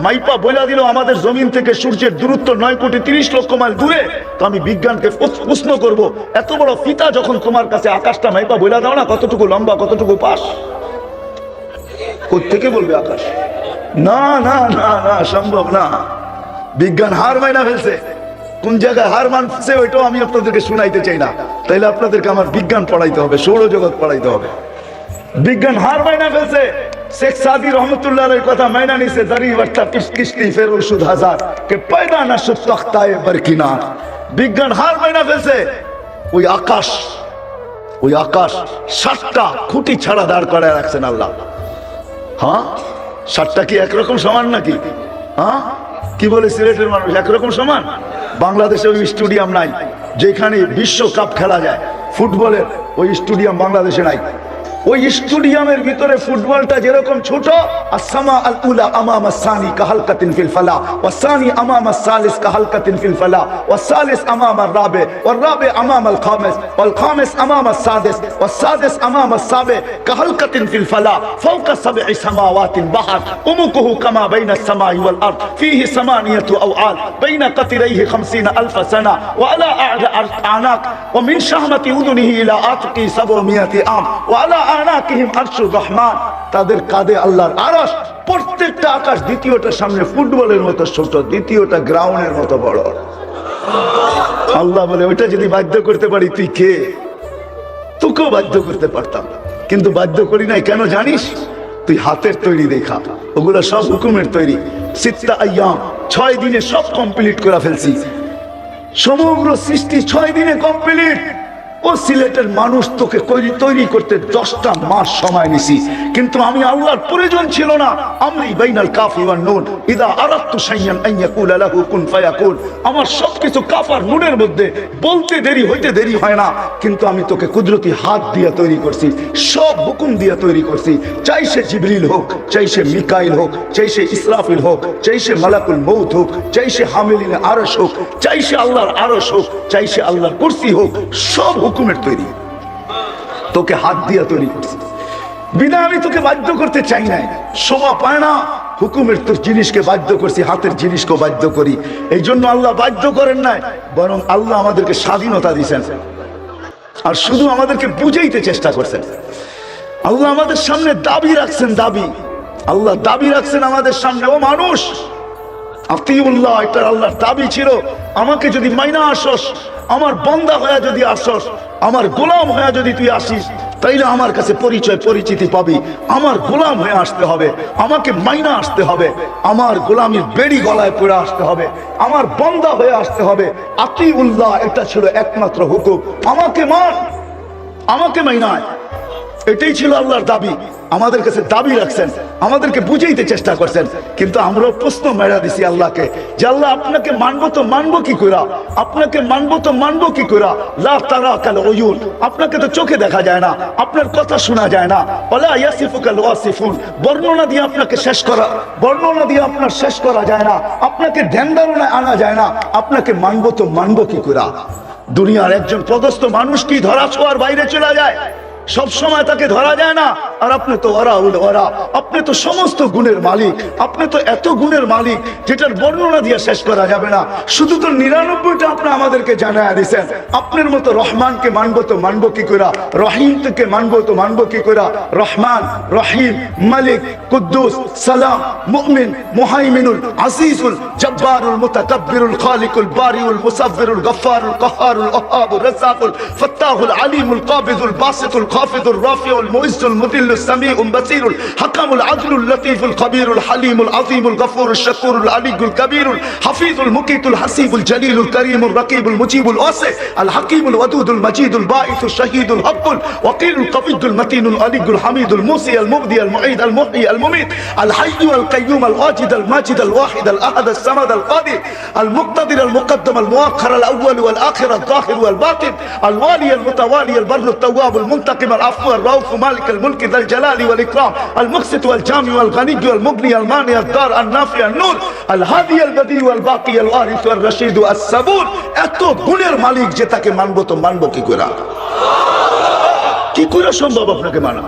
মাইপা বইলা দিল আমাদের জমিন থেকে সূর্যের দূরত্ব 9,30,00,000 মাইল দূরে। তো আমি বিজ্ঞানকে প্রশ্ন করব, এত বড় ফিতা যখন তোমার কাছে, আকাশটা মাইপা বইলা দাও না কতটুকু লম্বা, কতটুকু পাশ? কোত্থেকে বলবে আকাশ? না না না না, সম্ভব না। বিজ্ঞান হার মাইনা ফেলছে। কোন জায়গায় হার মানছে ওইটাও আমি আপনাদেরকে শুনাইতে চাই না, তাইলে আপনাদেরকে আমার বিজ্ঞান পড়াইতে হবে, সৌরজগৎ পড়াইতে হবে। বিজ্ঞান হার মাইনা ফেলছে। শেখ সাদি রহমতুল্লাহ আলাইহির কথা মাইনা নিছে, দাড়ি বার্তা কিস্তি ফের ওষুধ হাজার কে পয়দা না শুধ তখতায়ে বরকিনার। বিজ্ঞান হার মাইনা ফেলছে। ওই আকাশ, ওই আকাশ 7টা খুঁটি ছাড়া দাঁড় করায় রাখছেন আল্লাহ। হ্যাঁ, 7টা কি একরকম সমান নাকি? হ্যাঁ, কি বলে সিলেটের মানুষ, একরকম সমান? বাংলাদেশে ওই স্টেডিয়াম নাই যেখানে বিশ্বকাপ খেলা যায় ফুটবলের, ওই স্টেডিয়াম বাংলাদেশে নাই। ওই স্টেডিয়ামের ভিতরে ফুটবলটা যেরকম ছোট, আসসামা আল উলা আমামা সানি কাহালকাতিন ফিল ফালা ওয়াসানি আমামা সালিস কাহালকাতিন ফিল ফালা ওয়াসালিস আমামা রাবে ওয়ার রাবে আমামা আল খামিস ওয়াল খামিস আমামা সাদিস ওয়াসাদিস আমামা সাবে কাহালকাতিন ফিল ফালা ফাওকা সাবঈ সামাওয়াতিন বাহার উমুকুহু কামা বাইনা সামাই ওয়াল আরদ ফীহি সামানিয়াতু আওআল বাইনা কাতিরাইহি 50000 সানা ওয়া আলা আ'নাক ওয়া মিন শাহমাতি উযুনিহি ইলা আতকি 700 আম ওয়া আলা আনাকিহিম আরশুর রহমান। তাদের কাঁধে আল্লাহর আরশ। প্রত্যেকটা আকাশ দ্বিতীয়টার সামনে ফুটবলের মতো ছোট, দ্বিতীয়টা গ্রাউন্ডের মতো বড়। আল্লাহ বলে ওইটা যদি বাধ্য করতে পারি তুই কে? তোকেও বাধ্য করতে পারতাম, কিন্তু বাধ্য করি নাই। কেন জানিস? তুই হাতের তৈরি দেখা, ওগুলো সব হুকুমের তৈরি। সিত্তা আইয়াম, 6 দিনে সব কমপ্লিট করে ফেলছি। সমগ্র সৃষ্টি 6 দিনে কমপ্লিট। ও সিলেটের মানুষ তোকে তৈরি করতে 10টা মাস সময় নিছি, কিন্তু আমি আল্লাহর প্রয়োজন ছিল না। আমরি বাইনাল কাফি ওয়ান নুন ইদা আরাদতু শাইয়ান আন ইয়াকুলা লাহু কুন ফায়াকুন। আমার সবকিছু কাফ আর নুনের মধ্যে, বলতে দেরি হইতে দেরি হয় না, কিন্তু আমি তোকে কুদরতি হাত দিয়ে তৈরি করছি, সব হুকুম দিয়ে তৈরি করছি। চাই সে জিবরিল হোক, চাই সে মিকাইল হোক, চাই সে ইসরাফিল হোক, চাই সে মালাকুল মউত হোক, চাই সে হামিলিনে আরশ হোক, চাই সে আল্লাহর আরশ হোক, চাই সে আল্লাহর কুরসি হোক, সব হুকুমের তৈরি। তোকে হাত দিয়ে তৈরি করছি, বিনা আমি তোকে বাধ্য করতে চাই নাই। শোভা পায় না হুকুমের তোর জিনিসকে বাধ্য করছি, হাতের জিনিসকে বাধ্য করি। এই জন্য আল্লাহ বাধ্য করেন নাই, বরং আল্লাহ আমাদেরকে স্বাধীনতা দিয়েছেন আর শুধু আমাদেরকে বুঝাইতে চেষ্টা করছেন। আল্লাহ আমাদের সামনে দাবি রাখছেন, দাবি আল্লাহ দাবি রাখছেন আমাদের সামনে। ও মানুষ, আতিউল্লাহ, এটা আল্লাহর দাবি ছিল। আমাকে যদি মাইনা আসস, আমার বান্দা হয়ে যদি আসস, আমার গোলাম হয়ে যদি তুই আসিস, তাইলে আমার কাছে পরিচয় পরিচিতি পাবি। আমার গোলাম হয়ে আসতে হবে, আমাকে মাইনা আসতে হবে, আমার গোলামির বেড়ি গলায় পড়ে আসতে হবে, আমার বান্দা হয়ে আসতে হবে। আতিউল্লাহ, এটা ছিল একমাত্র হুকুম। আমাকে মান, আমাকে মাইনায়, এটাই ছিল আল্লাহর দাবি। আমাদের কাছে দাবি রাখছেন, আমাদেরকে বুঝাইতে চেষ্টা করছেন, কিন্তু আমরা প্রশ্ন মেরা দিছি আল্লাহকে যে আল্লাহ আপনাকে মানবো তো মানবো কি করে, আপনাকে মানবো তো মানবো কি করে। লা তারাকাল উয়ুন, আপনাকে তো চোখে দেখা যায় না, আপনার কথা শোনা যায় না। ওয়ালা ইয়াসিফুকাল ওয়াসিফুন, বর্ণনা দিয়ে আপনাকে শেষ করা, বর্ণনা দিয়ে আপনার শেষ করা যায় না, আপনাকে ধ্যান ধারণায় আনা যায় না। আপনাকে মানবো তো মানবো কি করে। দুনিয়ার একজন পদস্থ মানুষ কি ধরা ছোঁয়ার বাইরে চলে যায়? সব সময় তাকে ধরা যায় না। আর আপনি তো ওরা, আপনি তো সমস্ত গুণের মালিক, আপনি তো এত গুণের মালিক যেটার বর্ণনা দিয়ে শেষ করা যাবে না। শুধু তো 99টা আপনি আমাদেরকে জানায়া দিয়েছেন। আপনার মতো রহমানকে মানবো তো মানবো কি করে, রহিম থেকে মানবো তো মানবো কি করে। রহমান, রহিম, মালিক, কুদ্দুস, সালাম, মুমিন, মুহাইমিনুল, আজিজুল, জব্বারুল, মুতাকাব্বিরুল, খালিকুল, বারিউল, মুসাব্বিরুল, গফফারুল, কাহ্হারুল, ওয়াহাবুর, রাজ্জাকুল, ফাত্তাহুল, আলিমুল, কাবিদুল, বাসিতুল, الخافض الرافع المعز المذل السميع البصير الحكم العدل اللطيف الخبير الحليم العظيم الغفور الشكور العلي الكبير الحفيظ المقيت الحسيب الجليل الكريم الرقيب المجيب الواسع الحكيم الودود المجيد الباعث الشهيد الحق الوقيل القوي المتين العلي الحميد الموصي المبدي المعيد المحيي المميت الحي القيوم الواجد الماجد الواحد الاحد الصمد القادر المقتدر المقدم المؤخر الاول والاخر الظاهر والباطن الوالي المتوالي البر التواب المنتقم العفو الرؤوف مالك الملك ذا الجلال والإكرام المقسط والجامع والغني والمغني المانع الدار النافع النور الهادي البديع والباقي الوارث والرشيد الصبور। এত গুণের মালিক যে তাকে মানবো তো মানবো কি করে, কি করে সম্ভব আপনাকে মানা?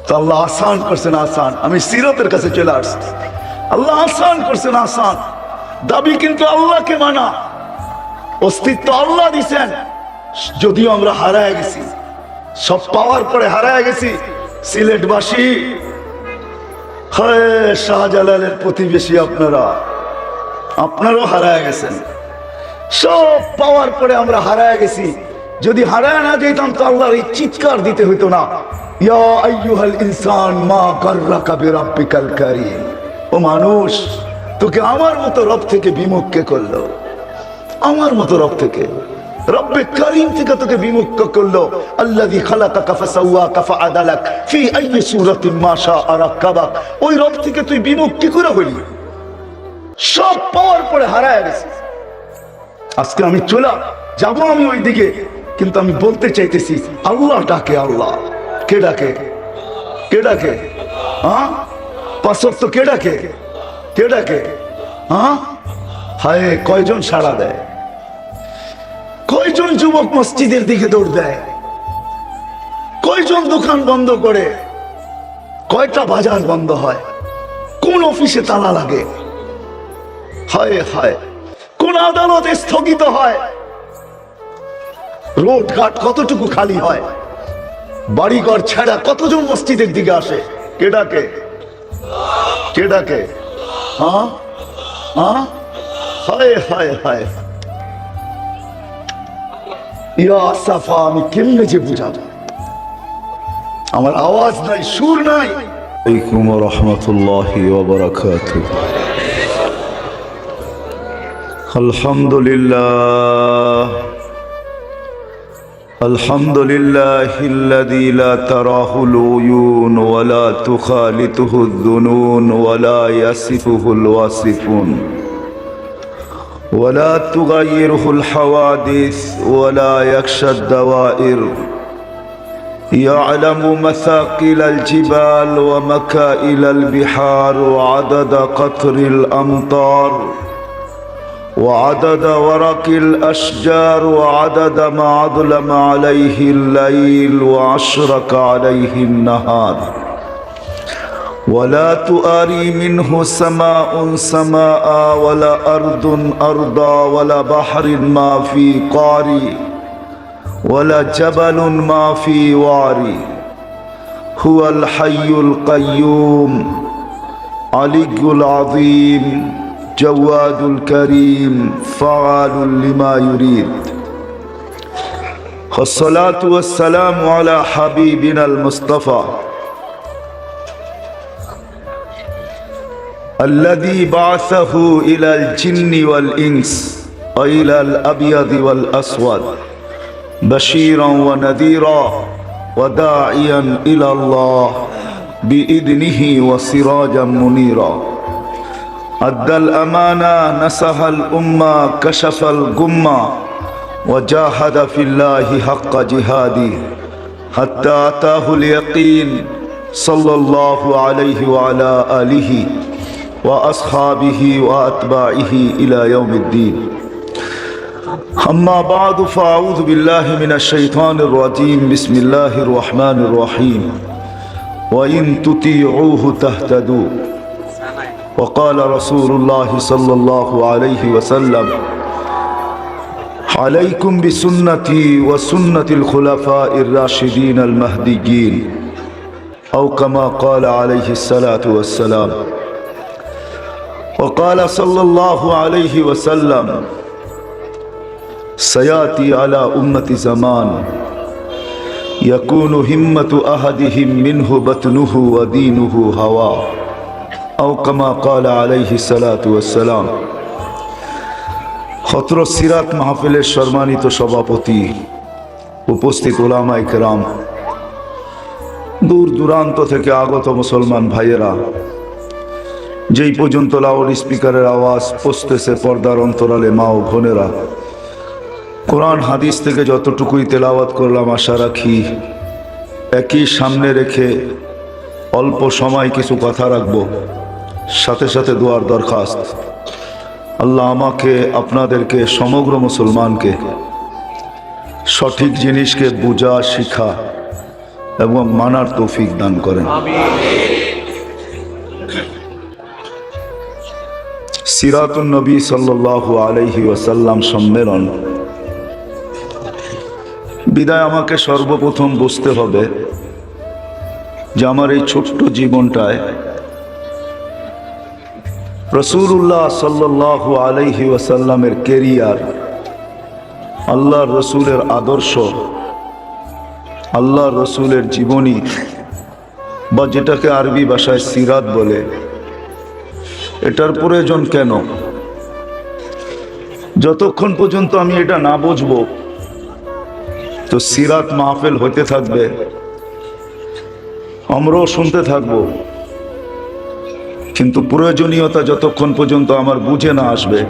তো আল্লাহ আসান করছেন, আসান। আমি সিরাতের কাছে চলে আসছি, আল্লাহ আসান করছেন, আসান। দাবি কিন্তু আল্লাহকে মানা, অস্তিত্ব আল্লাহ দিছেন। যদিও আমরা হারায় গেছি, সব পাওয়ার পরে হারায় গেছি। সিলেটবাসী, শাহজালালের প্রতিবেশী আপনারা, আপনারাও হারায় গেছেন। সব পাওয়ার পরে আমরা হারায় গেছি। যদি হারায় না যেতাম তো আল্লাহর এই চিৎকার দিতে হইতো না, ইয়া আইয়ুহাল ইনসান মা গাররাকা বিরাব্বিকাল কারীম। ও মানুষ, তোকে আমার মতো রব থেকে বিমুখ কে করলো? আমার মতো রব থেকে, রব্বে কারীম থেকে তোকে বিমুখ করলো। আল্লাযী খালাকাকা ফাসাওয়াকা ফাআদালাক ফি আইয়ি সূরাতিন মা শাআ রাক্কাবাক। ওই রব থেকে তুই বিমুখ কি করে হলি? সব পাওয়ার পরে হারায় গেছিস। আজকে আমি চলে যাবো আমি ওই দিকে, কিন্তু আমি বলতে চাইতেছি আল্লাহ ডাকে, আল্লাহ কে ডাকে? কে ডাকে? হ্যাঁ, 5 ওয়াক্ত কে ডাকে? কে ডাকে? হ্যাঁ, হায় কয়জন সাড়া দেয়? কয়জন যুবক মসজিদের দিকে দৌড় দেয়? কয়জন দোকান বন্ধ করে? কয়টা বাজার বন্ধ হয়? কোন অফিসে তালা লাগে? হায় হায়, কোন আদালতে স্থগিত হয়? রোড ঘাট কতটুকু খালি হয়? বাড়িঘর ছাড়া কতজন মসজিদের দিকে আসে? কে ডাকে? কে ডাকে? হ্যাঁ হ্যাঁ, হায় হায় হায়, ইয়া সাফা, আমি কেমনে যে বুঝাবো? আমার আওয়াজ নাই, সুর নাই। আলাইকুম ওয়া রাহমাতুল্লাহি ওয়া বারাকাতুহু। আলহামদুলিল্লাহ, আলহামদুলিল্লাহিল্লাযী লা তারাহুল উয়ুন ওয়া লা তুখালিতুহুদ দুনুন ওয়া লা ইয়াসিফুহুল ওয়াসিফুন ওয়া লা তুগায়্যিরুহুল হাওয়াদিস ওয়া লা ইয়াখশাদ দাওয়াইর। يعلم مثاقل الجبال ومكائل البحار وعدد قطر الأمطار وعدد ورق الأشجار وعدد ما أظلم عليه الليل وأشرق عليه النهار ولا تؤاري منه سماء سماء ولا أرض أرضا ولا بحر ما في قاري ولا جبل ما في واري. هو الحي القيوم علي العظيم جواد الكريم فعال لما يريد. والصلاة والسلام على حبيبنا المصطفى الذي بعثه إلى الجن والإنس وإلى الأبيض والأسود بشيرا ونذيرا وداعيا إلى الله بإذنه وسراجا منيرا. أدى الأمانة نصح الأمة كشف الغمة وجاهد في الله حق جهاده حتى أتاه اليقين صلى الله عليه وعلى آله وأصحابه وأتباعه إلى يوم الدين. أما بعد فأعوذ بالله من الشيطان الرجيم. بسم الله الرحمن الرحيم. وإن تطيعوه تهتدوا. وقال رسول الله صلى الله عليه وسلم عليكم بسنتي وسنة الخلفاء الراشدين المهديين أو كما قال عليه الصلاة والسلام. وقال صلى الله عليه وسلم سيأتي على أمة زمان يكون همة أحدهم منه بطنه ودينه هواه أو كما قال عليه الصلاة والسلام. খতর সিরাত মাহফিলের সম্মানিত সভাপতি, উপস্থিত ওলামায়ে কেরাম, দূর দূরান্ত থেকে আগত মুসলমান ভাইয়েরা, যেই পর্যন্ত লাউড স্পিকারের আওয়াজ পৌঁছতেছে পর্দার অন্তরালে মা ও বোনেরা, কোরআন হাদিস থেকে যতটুকুই তেলাওয়াত করলাম আশা রাখি একই সামনে রেখে অল্প সময় কিছু কথা রাখবো, সাথে সাথে দোয়ার দরখাস্ত। আল্লাহ আমাকে আপনাদেরকে সমগ্র মুসলমানকে সঠিক জিনিসকে বুঝা শিখা এবং মানার তৌফিক দান করেন। সিরাতুন নবী সাল্লাল্লাহু আলাইহি ওয়াসাল্লাম সম্মেলন বিদায় আমাকে সর্বপ্রথম বুঝতে হবে যে আমার এই ছোট্ট জীবনটায় রাসূলুল্লাহ সাল্লাল্লাহু আলাইহি ওয়াসাল্লামের কেরিয়ার, আল্লাহর রসুলের আদর্শ, আল্লাহর রসুলের জীবনী বা যেটাকে আরবি ভাষায় সিরাত বলে, এটার প্রয়োজন কেন? যতক্ষণ পর্যন্ত আমি এটা না বুঝবো তো সিরাত মাহফিল হইতে থাকবে, আমরাও শুনতে থাকবো, কিন্তু প্রয়োজনীয়তা যতক্ষণ পর্যন্ত আমার বুঝে না আসবে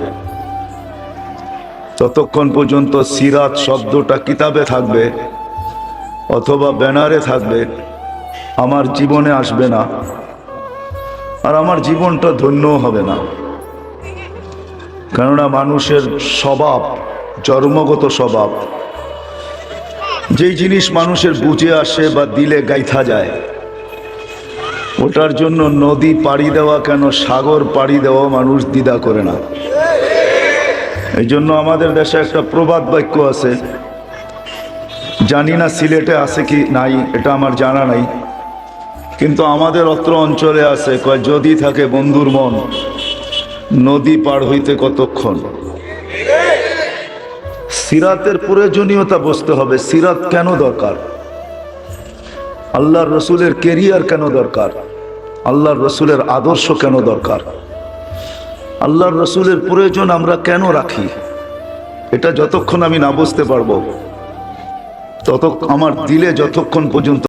ততক্ষণ পর্যন্ত সিরাত শব্দটা কিতাবে থাকবে অথবা ব্যানারে থাকবে, আমার জীবনে আসবে না, আর আমার জীবনটা ধন্য হবে না। কেননা মানুষের স্বভাব, জন্মগত স্বভাব, যেই জিনিস মানুষের বুঝে আসে বা দিলে গাইথা যায়, ওটার জন্য নদী পাড়ি দেওয়া কেন, সাগর পাড়ি দেওয়া মানুষ দ্বিধা করে না। এই জন্য আমাদের দেশে একটা প্রবাদ বাক্য আছে, জানি না সিলেটে আছে কি নাই, এটা আমার জানা নাই, কিন্তু আমাদের অত্র অঞ্চলে আছে, কয় যদি থাকে বন্ধুর মন, নদী পার হইতে কতক্ষণ। সিরাতের প্রয়োজনীয়তা বুঝতে হবে। সিরাত কেন দরকার? আল্লাহর রসুলের কেরিয়ার কেন দরকার? আল্লাহর রসুলের আদর্শ কেন দরকার? আল্লাহর রসুলের প্রয়োজন আমরা কেন রাখি? এটা যতক্ষণ আমি না বুঝতে পারবো, তত আমার দিলে যতক্ষণ পর্যন্ত